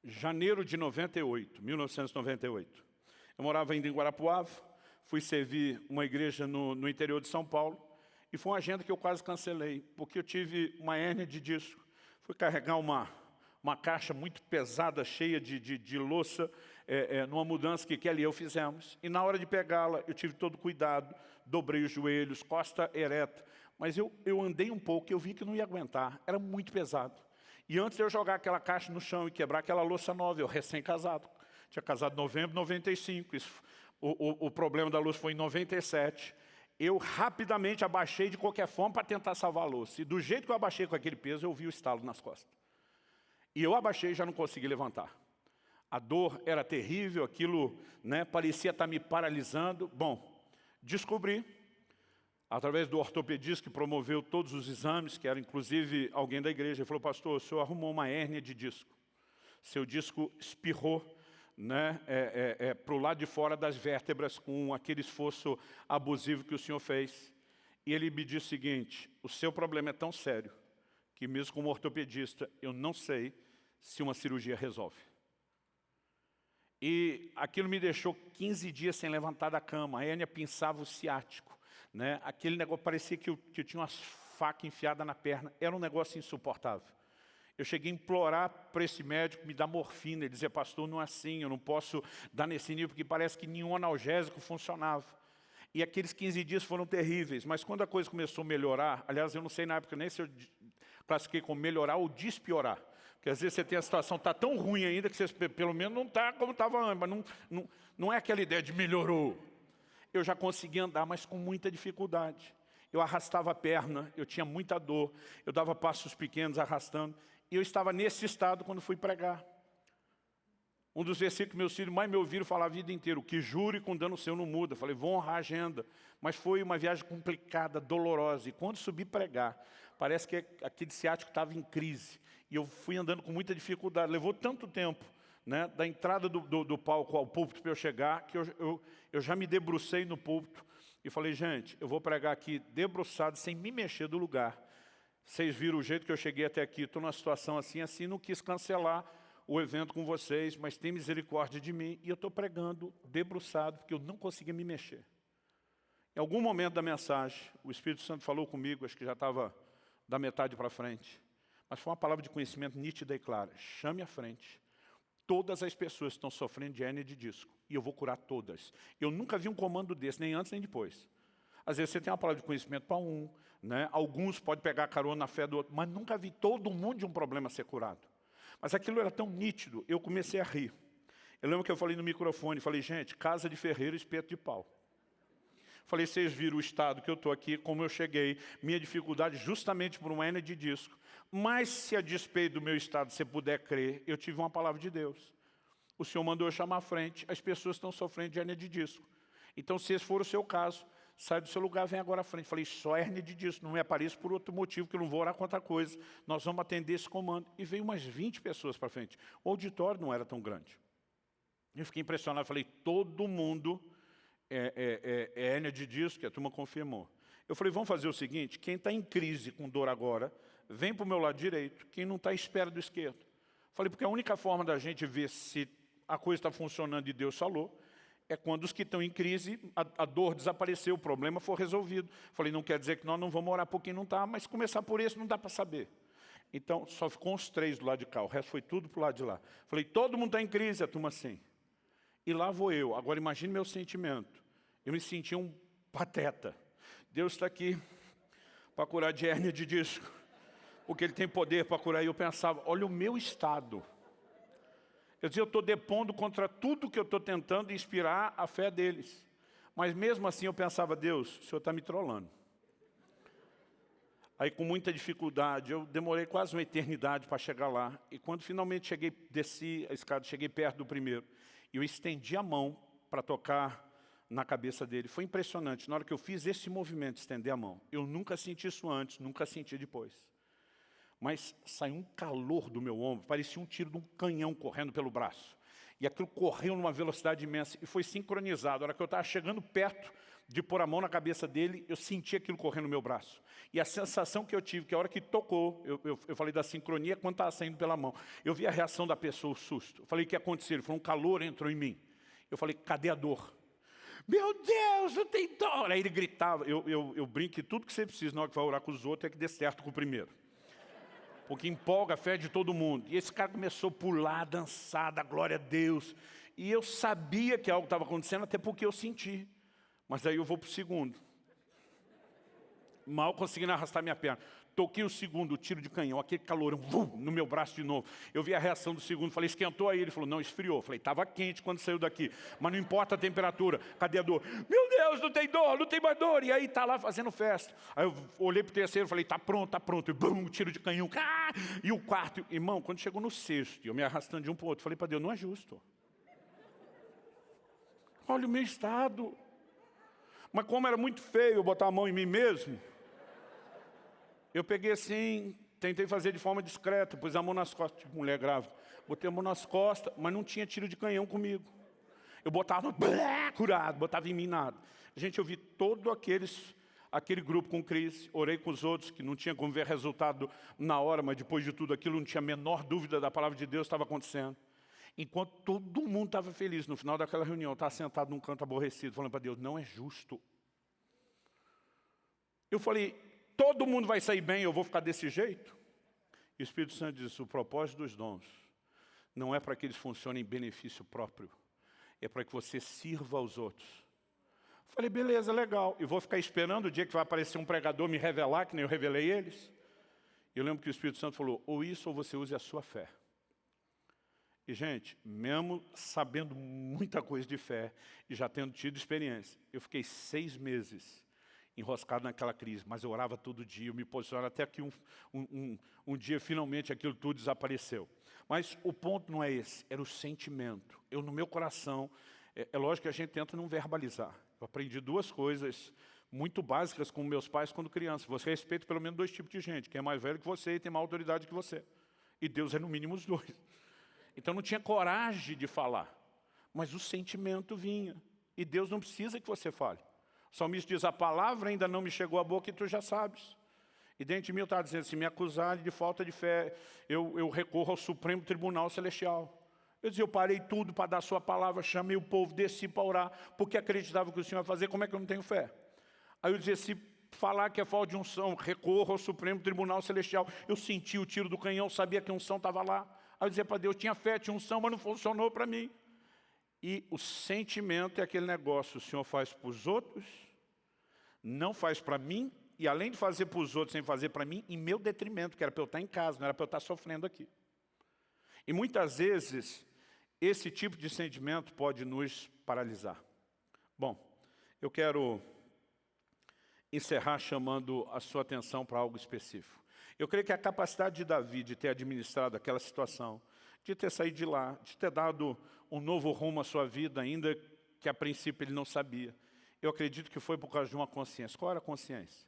janeiro de 1998. Eu morava ainda em Guarapuava, fui servir uma igreja no interior de São Paulo, e foi uma agenda que eu quase cancelei, porque eu tive uma hérnia de disco. Fui carregar uma caixa muito pesada, cheia de louça, numa mudança que Kelly e eu fizemos. E na hora de pegá-la, eu tive todo cuidado, dobrei os joelhos, costa ereta. Mas eu andei um pouco e eu vi que não ia aguentar, era muito pesado. E antes de eu jogar aquela caixa no chão e quebrar aquela louça nova, eu recém-casado. Tinha casado em novembro de 95, o problema da louça foi em 97. Eu rapidamente abaixei de qualquer forma para tentar salvar a louça. E do jeito que eu abaixei com aquele peso, eu vi o estalo nas costas. E eu abaixei e já não consegui levantar. A dor era terrível, aquilo, parecia estar me paralisando. Bom, descobri, através do ortopedista que promoveu todos os exames, que era inclusive alguém da igreja, ele falou: pastor, o senhor arrumou uma hérnia de disco. Seu disco espirrou para o lado de fora das vértebras com aquele esforço abusivo que o senhor fez. E ele me disse o seguinte: o seu problema é tão sério que mesmo como ortopedista eu não sei se uma cirurgia resolve. E aquilo me deixou 15 dias sem levantar da cama. A hérnia pinçava o ciático. Aquele negócio parecia que eu tinha umas facas enfiadas na perna. Era um negócio insuportável. Eu cheguei a implorar para esse médico me dar morfina. Ele dizia: pastor, não é assim, eu não posso dar nesse nível, porque parece que nenhum analgésico funcionava. E aqueles 15 dias foram terríveis, mas quando a coisa começou a melhorar, aliás, eu não sei na época nem se eu classifiquei como melhorar ou despiorar, porque às vezes você tem a situação, está tão ruim ainda, que você pelo menos não está como estava antes, mas não é aquela ideia de melhorou. Eu já conseguia andar, mas com muita dificuldade. Eu arrastava a perna, eu tinha muita dor, eu dava passos pequenos arrastando. E eu estava nesse estado quando fui pregar. Um dos versículos que meus filhos mais me ouviram falar a vida inteira: o que jure com dano seu não muda. Eu falei: vou honrar a agenda. Mas foi uma viagem complicada, dolorosa. E quando subi pregar, parece que aquele ciático estava em crise. E eu fui andando com muita dificuldade. Levou tanto tempo, da entrada do palco ao púlpito para eu chegar, que eu já me debrucei no púlpito. E falei: gente, eu vou pregar aqui debruçado, sem me mexer do lugar. Vocês viram o jeito que eu cheguei até aqui, estou numa situação assim, não quis cancelar o evento com vocês, mas tem misericórdia de mim. E eu estou pregando debruçado, porque eu não conseguia me mexer. Em algum momento da mensagem, o Espírito Santo falou comigo, acho que já estava da metade para frente, mas foi uma palavra de conhecimento nítida e clara: chame à frente todas as pessoas que estão sofrendo de hérnia de disco, e eu vou curar todas. Eu nunca vi um comando desse, nem antes nem depois. Às vezes você tem uma palavra de conhecimento para um, alguns podem pegar carona na fé do outro, mas nunca vi todo mundo de um problema ser curado. Mas aquilo era tão nítido, eu comecei a rir. Eu lembro que eu falei no microfone, falei: gente, casa de ferreiro, espeto de pau. Falei: vocês viram o estado que eu estou aqui, como eu cheguei, minha dificuldade justamente por uma hérnia de disco. Mas se a despeito do meu estado você puder crer, eu tive uma palavra de Deus. O Senhor mandou eu chamar à frente, as pessoas estão sofrendo de hérnia de disco. Então, se esse for o seu caso, sai do seu lugar, vem agora à frente. Falei: só hérnia de disco, não me apareça por outro motivo, que eu não vou orar com outra coisa. Nós vamos atender esse comando. E veio umas 20 pessoas para frente. O auditório não era tão grande. Eu fiquei impressionado, falei: todo mundo é hérnia de disco, que a turma confirmou. Eu falei: vamos fazer o seguinte, quem está em crise com dor agora, vem para o meu lado direito, quem não está, espera do esquerdo. Falei: porque a única forma da gente ver se a coisa está funcionando e Deus falou, é quando os que estão em crise, a dor desapareceu, o problema foi resolvido. Falei: não quer dizer que nós não vamos orar por quem não está, mas começar por esse não dá para saber. Então, só ficou uns 3 do lado de cá, o resto foi tudo para o lado de lá. Falei: todo mundo está em crise, a turma assim. E lá vou eu. Agora imagine meu sentimento. Eu me senti um pateta. Deus está aqui para curar de hérnia de disco, porque Ele tem poder para curar. E eu pensava: olha o meu estado. Eu dizia: eu estou depondo contra tudo que eu estou tentando inspirar a fé deles. Mas mesmo assim eu pensava: Deus, o Senhor está me trolando. Aí, com muita dificuldade, eu demorei quase uma eternidade para chegar lá. E quando finalmente cheguei, desci a escada, cheguei perto do primeiro, e eu estendi a mão para tocar na cabeça dele. Foi impressionante. Na hora que eu fiz esse movimento, estender a mão, eu nunca senti isso antes, nunca senti depois. Mas saiu um calor do meu ombro, parecia um tiro de um canhão correndo pelo braço. E aquilo correu numa velocidade imensa e foi sincronizado. Na hora que eu estava chegando perto de pôr a mão na cabeça dele, eu senti aquilo correndo no meu braço. E a sensação que eu tive, que a hora que tocou, eu falei da sincronia quando estava saindo pela mão. Eu vi a reação da pessoa, o susto. Eu falei, o que aconteceu? Ele falou, um calor entrou em mim. Eu falei, cadê a dor? Meu Deus, não tem dor! Aí ele gritava, eu brinco que tudo que você precisa na hora que vai orar com os outros é que dê certo com o primeiro. Porque empolga a fé de todo mundo. E esse cara começou a pular, dançar, dar glória a Deus. E eu sabia que algo estava acontecendo, até porque eu senti. Mas aí eu vou para o segundo. Mal conseguindo arrastar minha perna. Toquei o segundo, o tiro de canhão, aquele calorão, no meu braço de novo. Eu vi a reação do segundo, falei, esquentou aí? Ele falou, não, esfriou. Falei, estava quente quando saiu daqui, mas não importa a temperatura. Cadê a dor? Meu Deus, não tem dor, não tem mais dor. E aí está lá fazendo festa. Aí eu olhei para o terceiro, falei, está pronto, está pronto. E bum, tiro de canhão. E o quarto, irmão, quando chegou no sexto, eu me arrastando de um para o outro, falei para Deus, não é justo. Olha o meu estado. Mas como era muito feio eu botar a mão em mim mesmo, eu peguei assim, tentei fazer de forma discreta, pus a mão nas costas, tipo mulher grávida. Botei a mão nas costas, mas não tinha tiro de canhão comigo. Eu botava curado, botava em mim nada. Gente, eu vi todo aquele grupo com crise, orei com os outros, que não tinha como ver resultado na hora, mas depois de tudo aquilo, não tinha a menor dúvida da palavra de Deus que estava acontecendo. Enquanto todo mundo estava feliz, no final daquela reunião, eu estava sentado num canto aborrecido, falando para Deus, não é justo. Eu falei, todo mundo vai sair bem, eu vou ficar desse jeito? E o Espírito Santo diz, o propósito dos dons não é para que eles funcionem em benefício próprio, é para que você sirva aos outros. Falei, beleza, legal. E vou ficar esperando o dia que vai aparecer um pregador me revelar, que nem eu revelei eles? Eu lembro que o Espírito Santo falou, ou isso ou você use a sua fé. E, gente, mesmo sabendo muita coisa de fé e já tendo tido experiência, eu fiquei 6 meses enroscado naquela crise, mas eu orava todo dia, eu me posicionava até que um dia, finalmente, aquilo tudo desapareceu. Mas o ponto não é esse, era o sentimento. Eu, no meu coração, é lógico que a gente tenta não verbalizar. Eu aprendi 2 coisas muito básicas com meus pais quando criança. Você respeita pelo menos 2 tipos de gente, quem é mais velho que você e tem mais autoridade que você. E Deus é no mínimo os 2. Então não tinha coragem de falar, mas o sentimento vinha. E Deus não precisa que você fale. O salmista diz, a palavra ainda não me chegou à boca e tu já sabes. E dentro de mim eu estava dizendo, se me acusarem de falta de fé, eu recorro ao Supremo Tribunal Celestial. Eu dizia, eu parei tudo para dar a sua palavra, chamei o povo, desci para orar, porque acreditava que o Senhor ia fazer, como é que eu não tenho fé? Aí eu dizia, se falar que é falta de unção, recorro ao Supremo Tribunal Celestial. Eu senti o tiro do canhão, sabia que a unção estava lá. Aí eu dizia para Deus, tinha fé, tinha unção, mas não funcionou para mim. E o sentimento é aquele negócio, o Senhor faz para os outros, não faz para mim, e além de fazer para os outros, sem fazer para mim, em meu detrimento, que era para eu estar em casa, não era para eu estar sofrendo aqui. E muitas vezes, esse tipo de sentimento pode nos paralisar. Bom, eu quero encerrar chamando a sua atenção para algo específico. Eu creio que a capacidade de Davi de ter administrado aquela situação, de ter saído de lá, de ter dado um novo rumo à sua vida, ainda que a princípio ele não sabia. Eu acredito que foi por causa de uma consciência. Qual era a consciência?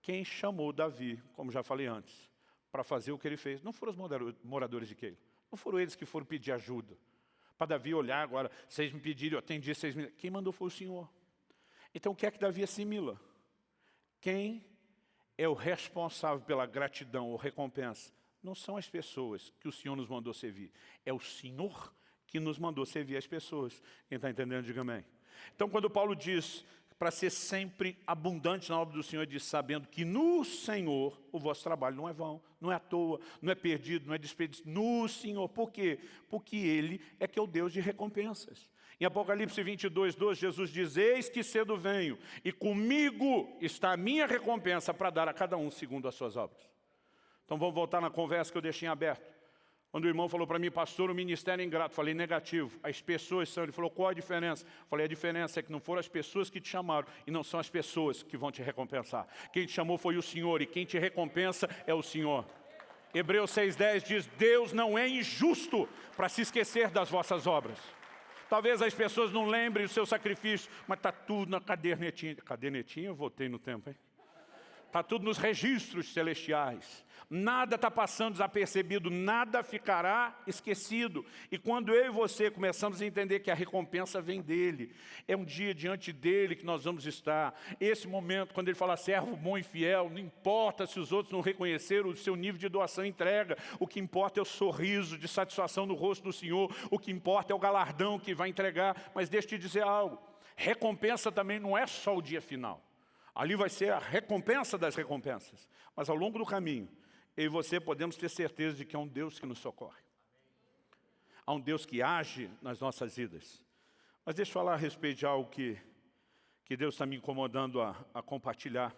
Quem chamou Davi, como já falei antes, para fazer o que ele fez, não foram os moradores de Keila. Não foram eles que foram pedir ajuda. Para Davi olhar agora, vocês me pediram, eu atendi, vocês me... Quem mandou foi o Senhor. Então o que é que Davi assimila? Quem é o responsável pela gratidão ou recompensa? Não são as pessoas que o Senhor nos mandou servir. É o Senhor que nos mandou servir as pessoas. Quem está entendendo, diga amém. Então, quando Paulo diz para ser sempre abundante na obra do Senhor, ele diz, sabendo que no Senhor o vosso trabalho não é vão, não é à toa, não é perdido, não é desperdício. No Senhor. Por quê? Porque Ele é que é o Deus de recompensas. Em Apocalipse 22, 12, Jesus diz, eis que cedo venho, e comigo está a minha recompensa para dar a cada um segundo as suas obras. Então vamos voltar na conversa que eu deixei em aberto. Quando o irmão falou para mim, pastor, o ministério é ingrato, falei, negativo, as pessoas são. Ele falou, qual a diferença? Falei, a diferença é que não foram as pessoas que te chamaram, e não são as pessoas que vão te recompensar. Quem te chamou foi o Senhor, e quem te recompensa é o Senhor. Hebreus 6,10 diz, Deus não é injusto para se esquecer das vossas obras. Talvez as pessoas não lembrem do seu sacrifício, mas está tudo na cadernetinha. Cadernetinha, eu voltei no tempo, hein? Está tudo nos registros celestiais. Nada está passando desapercebido, nada ficará esquecido. E quando eu e você começamos a entender que a recompensa vem dele, é um dia diante dele que nós vamos estar. Esse momento, quando ele fala servo bom e fiel, não importa se os outros não reconheceram o seu nível de doação e entrega. O que importa é o sorriso de satisfação no rosto do Senhor. O que importa é o galardão que vai entregar. Mas deixa eu te dizer algo. Recompensa também não é só o dia final. Ali vai ser a recompensa das recompensas. Mas ao longo do caminho, eu e você podemos ter certeza de que há um Deus que nos socorre. Há um Deus que age nas nossas vidas. Mas deixa eu falar a respeito de algo que Deus está me incomodando a compartilhar.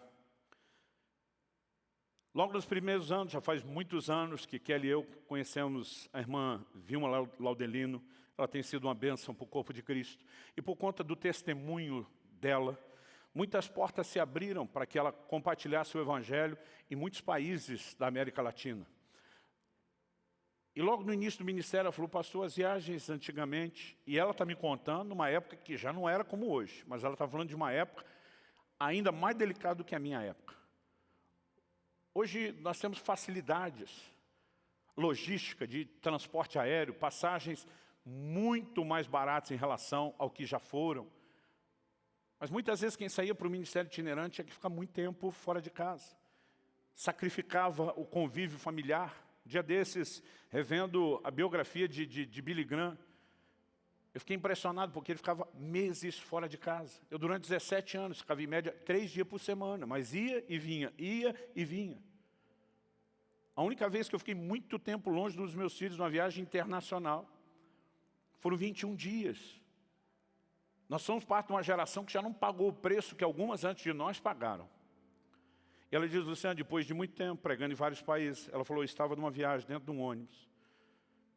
Logo nos primeiros anos, já faz muitos anos que Kelly e eu conhecemos a irmã Vilma Laudelino. Ela tem sido uma bênção para o corpo de Cristo. E por conta do testemunho dela, muitas portas se abriram para que ela compartilhasse o Evangelho em muitos países da América Latina. E logo no início do ministério ela falou, pastor, as viagens antigamente, e ela está me contando uma época que já não era como hoje, mas ela está falando de uma época ainda mais delicada do que a minha época. Hoje nós temos facilidades, logística de transporte aéreo, passagens muito mais baratas em relação ao que já foram. Mas muitas vezes quem saía para o ministério itinerante tinha que ficar muito tempo fora de casa. Sacrificava o convívio familiar. Dia desses, revendo a biografia de Billy Graham, eu fiquei impressionado porque ele ficava meses fora de casa. Eu durante 17 anos ficava em média 3 dias por semana, mas ia e vinha, ia e vinha. A única vez que eu fiquei muito tempo longe dos meus filhos numa viagem internacional foram 21 dias. Nós somos parte de uma geração que já não pagou o preço que algumas antes de nós pagaram. E ela diz, Luciano, depois de muito tempo, pregando em vários países, ela falou, eu estava numa viagem dentro de um ônibus.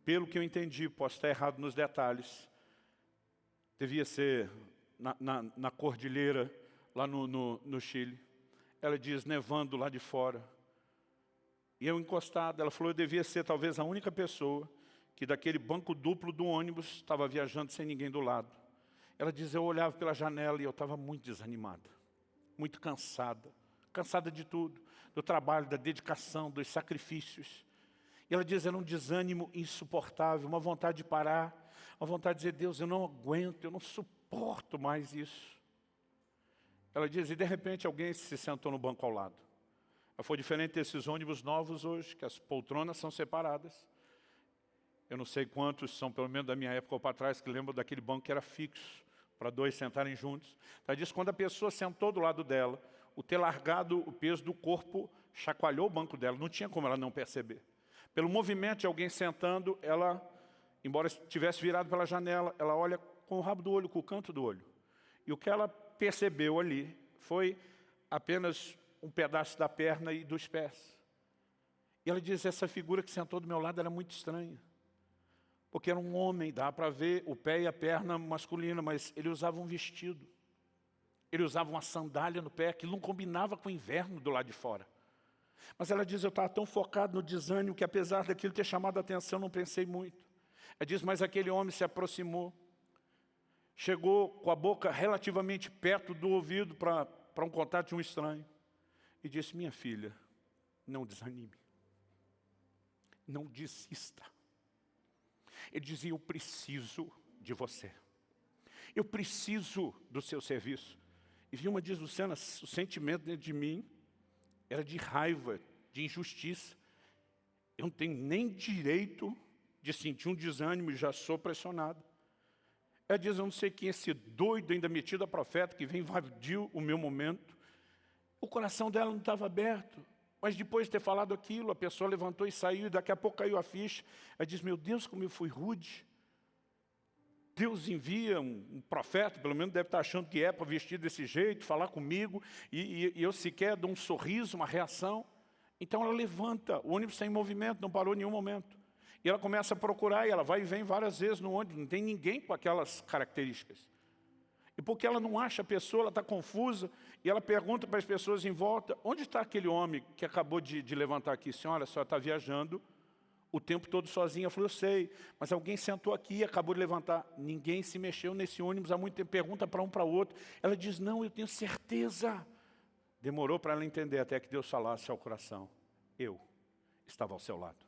Pelo que eu entendi, posso estar errado nos detalhes, devia ser na cordilheira, lá no Chile. Ela diz, nevando lá de fora. E eu encostado, ela falou, eu devia ser talvez a única pessoa que daquele banco duplo do ônibus estava viajando sem ninguém do lado. Ela diz, eu olhava pela janela e eu estava muito desanimada, muito cansada de tudo, do trabalho, da dedicação, dos sacrifícios. E ela diz, era um desânimo insuportável, uma vontade de parar, uma vontade de dizer, Deus, eu não aguento, eu não suporto mais isso. Ela diz, e de repente alguém se sentou no banco ao lado. Foi diferente desses ônibus novos hoje, que as poltronas são separadas. Eu não sei quantos são, pelo menos da minha época ou para trás, que lembram daquele banco que era fixo, para dois sentarem juntos. Ela diz, quando a pessoa sentou do lado dela, o ter largado o peso do corpo chacoalhou o banco dela, não tinha como ela não perceber. Pelo movimento de alguém sentando, ela, embora estivesse virado pela janela, ela olha com o rabo do olho, com o canto do olho. E o que ela percebeu ali foi apenas um pedaço da perna e dos pés. E ela diz, essa figura que sentou do meu lado era muito estranha. Porque era um homem, dá para ver o pé e a perna masculina, mas ele usava um vestido. Ele usava uma sandália no pé, que não combinava com o inverno do lado de fora. Mas ela diz, eu estava tão focado no desânimo, que apesar daquilo ter chamado a atenção, não pensei muito. Ela diz, mas aquele homem se aproximou, chegou com a boca relativamente perto do ouvido para um contato de um estranho, e disse, minha filha, não desanime, não desista. Ele dizia, eu preciso de você. Eu preciso do seu serviço. E Vilma diz, Luciana, o sentimento dentro de mim era de raiva, de injustiça. Eu não tenho nem direito de sentir um desânimo e já sou pressionado. Ela diz, eu não sei quem é esse doido ainda metido a profeta que vem invadir o meu momento. O coração dela não estava aberto. Mas depois de ter falado aquilo, a pessoa levantou e saiu, e daqui a pouco caiu a ficha. Ela diz, meu Deus, como eu fui rude. Deus envia um profeta, pelo menos deve estar achando que é, para vestir desse jeito, falar comigo, e eu sequer dou um sorriso, uma reação. Então ela levanta, o ônibus está em movimento, não parou em nenhum momento. E ela começa a procurar, e ela vai e vem várias vezes no ônibus, não tem ninguém com aquelas características. E porque ela não acha a pessoa, ela está confusa, e ela pergunta para as pessoas em volta, onde está aquele homem que acabou de levantar aqui? Senhora, a senhora está viajando o tempo todo sozinha. Ela falou, eu sei, mas alguém sentou aqui e acabou de levantar. Ninguém se mexeu nesse ônibus há muito tempo. Pergunta para um para o outro. Ela diz, não, eu tenho certeza. Demorou para ela entender até que Deus falasse ao coração. Eu estava ao seu lado.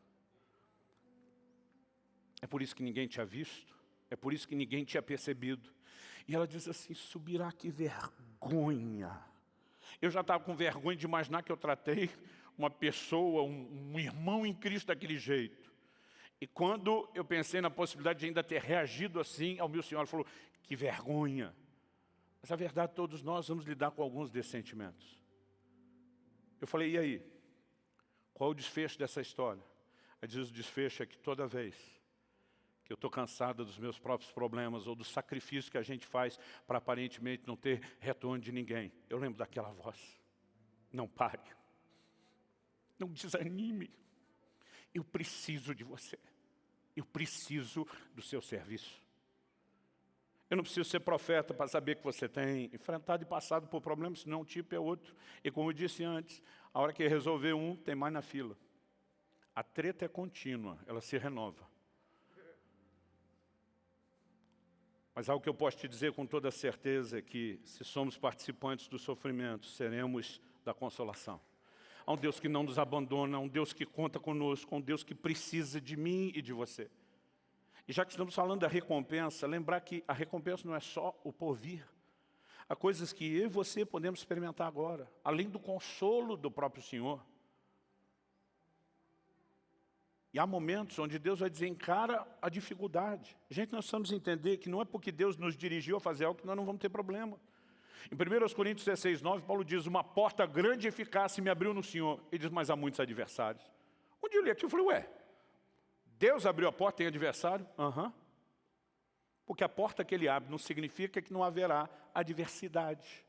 É por isso que ninguém tinha visto. É por isso que ninguém tinha percebido. E ela diz assim, subirá, que vergonha. Eu já estava com vergonha de imaginar que eu tratei uma pessoa, um irmão em Cristo daquele jeito. E quando eu pensei na possibilidade de ainda ter reagido assim ao meu Senhor, ela falou, que vergonha. Mas a verdade, todos nós vamos lidar com alguns desses sentimentos. Eu falei, e aí? Qual o desfecho dessa história? Ela diz, o desfecho é que toda vez que eu estou cansado dos meus próprios problemas ou do sacrifício que a gente faz para aparentemente não ter retorno de ninguém, eu lembro daquela voz. Não pare. Não desanime. Eu preciso de você. Eu preciso do seu serviço. Eu não preciso ser profeta para saber que você tem enfrentado e passado por problemas, senão um tipo é outro. E como eu disse antes, a hora que resolver um, tem mais na fila. A treta é contínua, ela se renova. Mas algo que eu posso te dizer com toda certeza é que, se somos participantes do sofrimento, seremos da consolação. Há um Deus que não nos abandona, há um Deus que conta conosco, há um Deus que precisa de mim e de você. E já que estamos falando da recompensa, lembrar que a recompensa não é só o porvir. Há coisas que eu e você podemos experimentar agora, além do consolo do próprio Senhor. E há momentos onde Deus vai dizer, encara a dificuldade. Gente, nós precisamos entender que não é porque Deus nos dirigiu a fazer algo que nós não vamos ter problema. Em 1 Coríntios 16, 9, Paulo diz, uma porta grande e eficaz se me abriu no Senhor. Ele diz, mas há muitos adversários. Um dia eu li aqui e falei, ué, Deus abriu a porta, tem adversário? Aham. Porque a porta que Ele abre não significa que não haverá adversidade.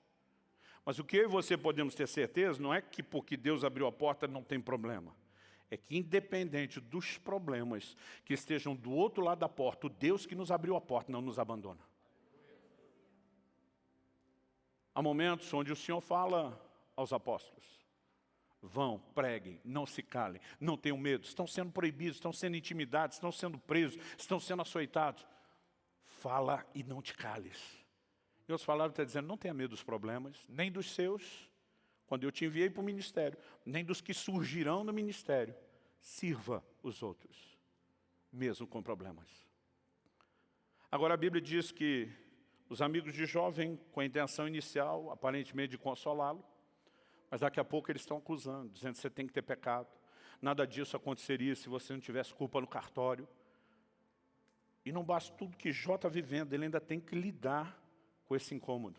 Mas o que eu e você podemos ter certeza não é que porque Deus abriu a porta não tem problema. É que independente dos problemas que estejam do outro lado da porta, o Deus que nos abriu a porta não nos abandona. Há momentos onde o Senhor fala aos apóstolos, vão, preguem, não se calem, não tenham medo, estão sendo proibidos, estão sendo intimidados, estão sendo presos, estão sendo açoitados. Fala e não te cales. Em outras palavras, está dizendo, não tenha medo dos problemas, nem dos seus, quando eu te enviei para o ministério, nem dos que surgirão no ministério. Sirva os outros, mesmo com problemas. Agora a Bíblia diz que os amigos de Jó vêm com a intenção inicial, aparentemente, de consolá-lo, mas daqui a pouco eles estão acusando, dizendo que você tem que ter pecado. Nada disso aconteceria se você não tivesse culpa no cartório. E não basta tudo que Jó está vivendo, ele ainda tem que lidar com esse incômodo.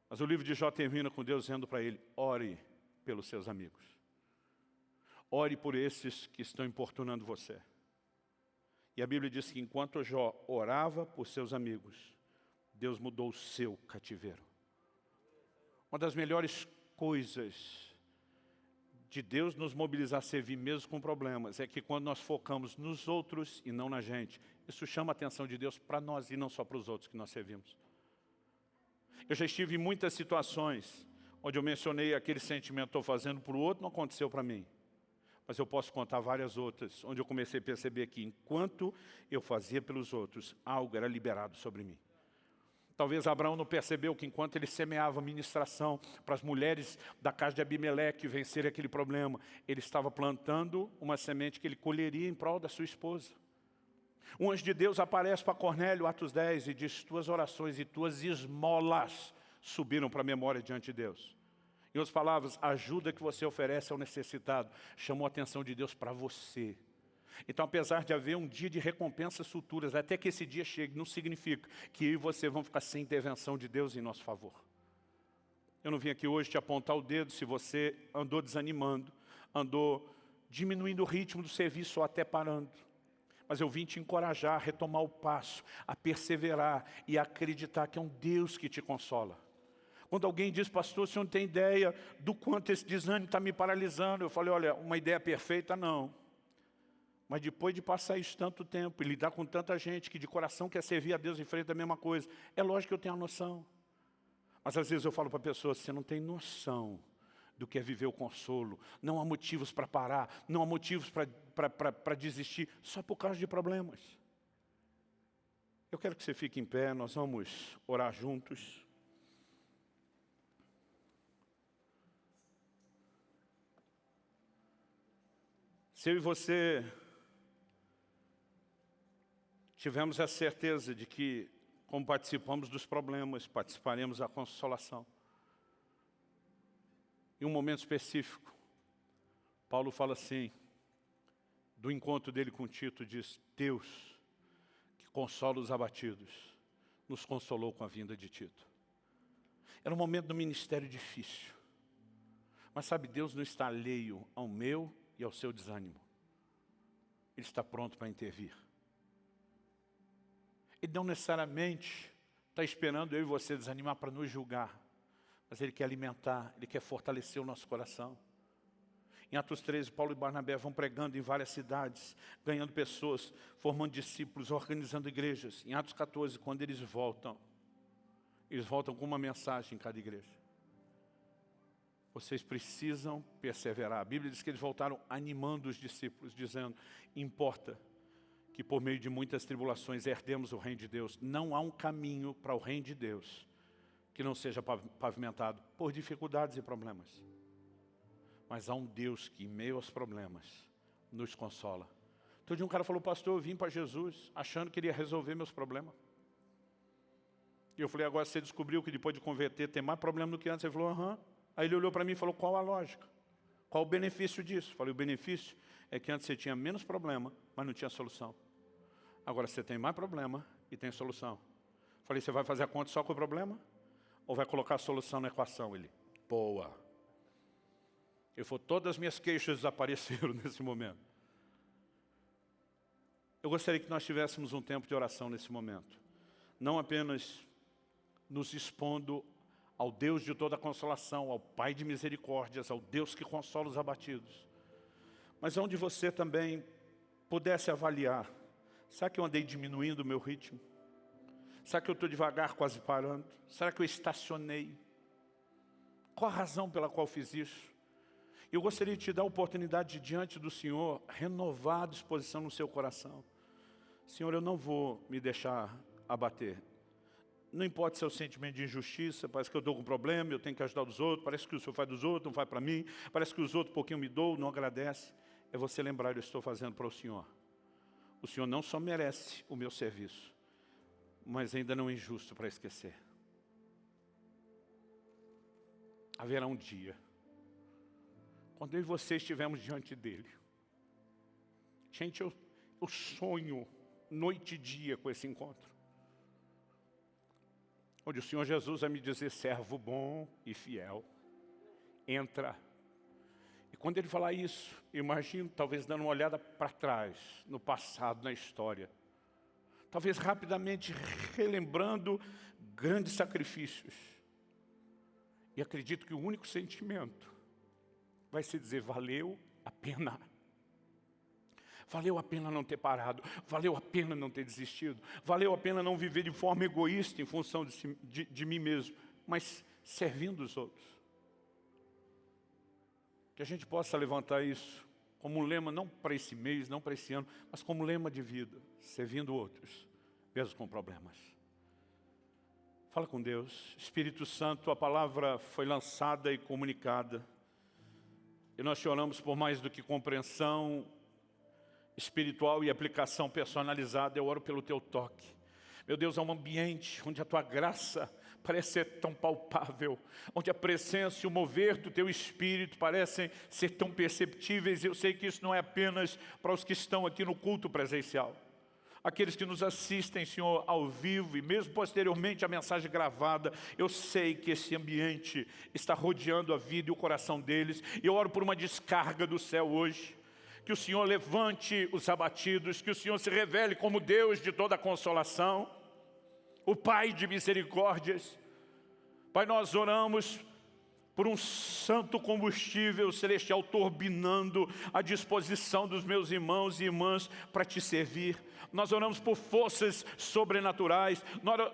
Mas o livro de Jó termina com Deus dizendo para ele, ore pelos seus amigos. Ore por esses que estão importunando você. E a Bíblia diz que enquanto Jó orava por seus amigos, Deus mudou o seu cativeiro. Uma das melhores coisas de Deus nos mobilizar a servir mesmo com problemas é que quando nós focamos nos outros e não na gente, isso chama a atenção de Deus para nós e não só para os outros que nós servimos. Eu já estive em muitas situações onde eu mencionei aquele sentimento que estou fazendo para o outro, não aconteceu para mim. Mas eu posso contar várias outras, onde eu comecei a perceber que enquanto eu fazia pelos outros, algo era liberado sobre mim. Talvez Abraão não percebeu que enquanto ele semeava ministração para as mulheres da casa de Abimeleque vencerem aquele problema, ele estava plantando uma semente que ele colheria em prol da sua esposa. Um anjo de Deus aparece para Cornélio, Atos 10, e diz, tuas orações e tuas esmolas subiram para a memória diante de Deus. Em outras palavras, a ajuda que você oferece ao necessitado chamou a atenção de Deus para você. Então, apesar de haver um dia de recompensas futuras, até que esse dia chegue, não significa que eu e você vão ficar sem intervenção de Deus em nosso favor. Eu não vim aqui hoje te apontar o dedo se você andou desanimando, andou diminuindo o ritmo do serviço ou até parando. Mas eu vim te encorajar a retomar o passo, a perseverar e a acreditar que é um Deus que te consola. Quando alguém diz, pastor, você não tem ideia do quanto esse desânimo está me paralisando. Eu falei, olha, uma ideia perfeita não. Mas depois de passar isso tanto tempo e lidar com tanta gente que de coração quer servir a Deus em frente à mesma coisa, é lógico que eu tenho a noção. Mas às vezes eu falo para a pessoa, você não tem noção do que é viver o consolo. Não há motivos para parar, não há motivos para desistir, só por causa de problemas. Eu quero que você fique em pé, nós vamos orar juntos. Se eu e você tivemos a certeza de que, como participamos dos problemas, participaremos da consolação. Em um momento específico, Paulo fala assim, do encontro dele com Tito, diz: Deus, que consola os abatidos, nos consolou com a vinda de Tito. Era um momento do ministério difícil. Mas sabe, Deus não está alheio ao meu e ao seu desânimo. Ele está pronto para intervir. Ele não necessariamente está esperando eu e você desanimar para nos julgar. Mas Ele quer alimentar, Ele quer fortalecer o nosso coração. Em Atos 13, Paulo e Barnabé vão pregando em várias cidades, ganhando pessoas, formando discípulos, organizando igrejas. Em Atos 14, quando eles voltam com uma mensagem em cada igreja. Vocês precisam perseverar. A Bíblia diz que eles voltaram animando os discípulos, dizendo: importa que por meio de muitas tribulações herdemos o reino de Deus. Não há um caminho para o reino de Deus que não seja pavimentado por dificuldades e problemas. Mas há um Deus que, em meio aos problemas, nos consola. Todo dia um cara falou: pastor, eu vim para Jesus achando que ele ia resolver meus problemas. E eu falei: agora você descobriu que depois de converter tem mais problema do que antes? Ele falou: aham. Aí ele olhou para mim e falou: qual a lógica? Qual o benefício disso? Eu falei: o benefício é que antes você tinha menos problema, mas não tinha solução. Agora você tem mais problema e tem solução. Eu falei: você vai fazer a conta só com o problema? Ou vai colocar a solução na equação? Ele: boa. Ele falou: todas as minhas queixas desapareceram nesse momento. Eu gostaria que nós tivéssemos um tempo de oração nesse momento. Não apenas nos expondo ao Deus de toda consolação, ao Pai de misericórdias, ao Deus que consola os abatidos. Mas onde você também pudesse avaliar: será que eu andei diminuindo o meu ritmo? Será que eu estou devagar, quase parando? Será que eu estacionei? Qual a razão pela qual fiz isso? Eu gostaria de te dar a oportunidade de, diante do Senhor, renovar a disposição no seu coração. Senhor, eu não vou me deixar abater. Não importa se é o sentimento de injustiça, parece que eu estou com problema, eu tenho que ajudar os outros, parece que o Senhor faz dos outros, não faz para mim, parece que os outros um pouquinho me dão, não agradece. É você lembrar: eu estou fazendo para o Senhor. O Senhor não só merece o meu serviço, mas ainda não é injusto para esquecer. Haverá um dia, quando eu e você estivermos diante dEle. Gente, eu sonho noite e dia com esse encontro. Onde o Senhor Jesus vai me dizer: servo bom e fiel, entra. E quando Ele falar isso, eu imagino talvez dando uma olhada para trás, no passado, na história. Talvez rapidamente relembrando grandes sacrifícios. E acredito que o único sentimento vai se dizer: valeu a pena. Valeu a pena não ter parado, valeu a pena não ter desistido, valeu a pena não viver de forma egoísta em função de mim mesmo, mas servindo os outros. Que a gente possa levantar isso como um lema, não para esse mês, não para esse ano, mas como lema de vida: servindo outros, mesmo com problemas. Fala com Deus. Espírito Santo, a palavra foi lançada e comunicada, e nós te oramos por mais do que compreensão espiritual e aplicação personalizada. Eu oro pelo teu toque. Meu Deus, é um ambiente onde a tua graça parece ser tão palpável, onde a presença e o mover do teu Espírito parecem ser tão perceptíveis. Eu sei que isso não é apenas para os que estão aqui no culto presencial. Aqueles que nos assistem, Senhor, ao vivo e mesmo posteriormente a mensagem gravada, eu sei que esse ambiente está rodeando a vida e o coração deles. E eu oro por uma descarga do céu hoje. Que o Senhor levante os abatidos, que o Senhor se revele como Deus de toda consolação, o Pai de misericórdias. Pai, nós oramos por um santo combustível celestial turbinando à disposição dos meus irmãos e irmãs para te servir. Nós oramos por forças sobrenaturais,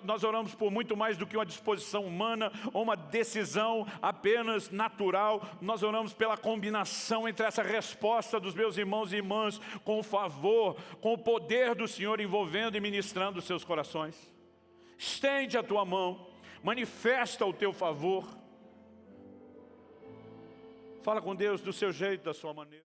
nós oramos por muito mais do que uma disposição humana ou uma decisão apenas natural. Nós oramos pela combinação entre essa resposta dos meus irmãos e irmãs com o favor, com o poder do Senhor envolvendo e ministrando os seus corações. Estende a tua mão, manifesta o teu favor. Fala com Deus do seu jeito, da sua maneira.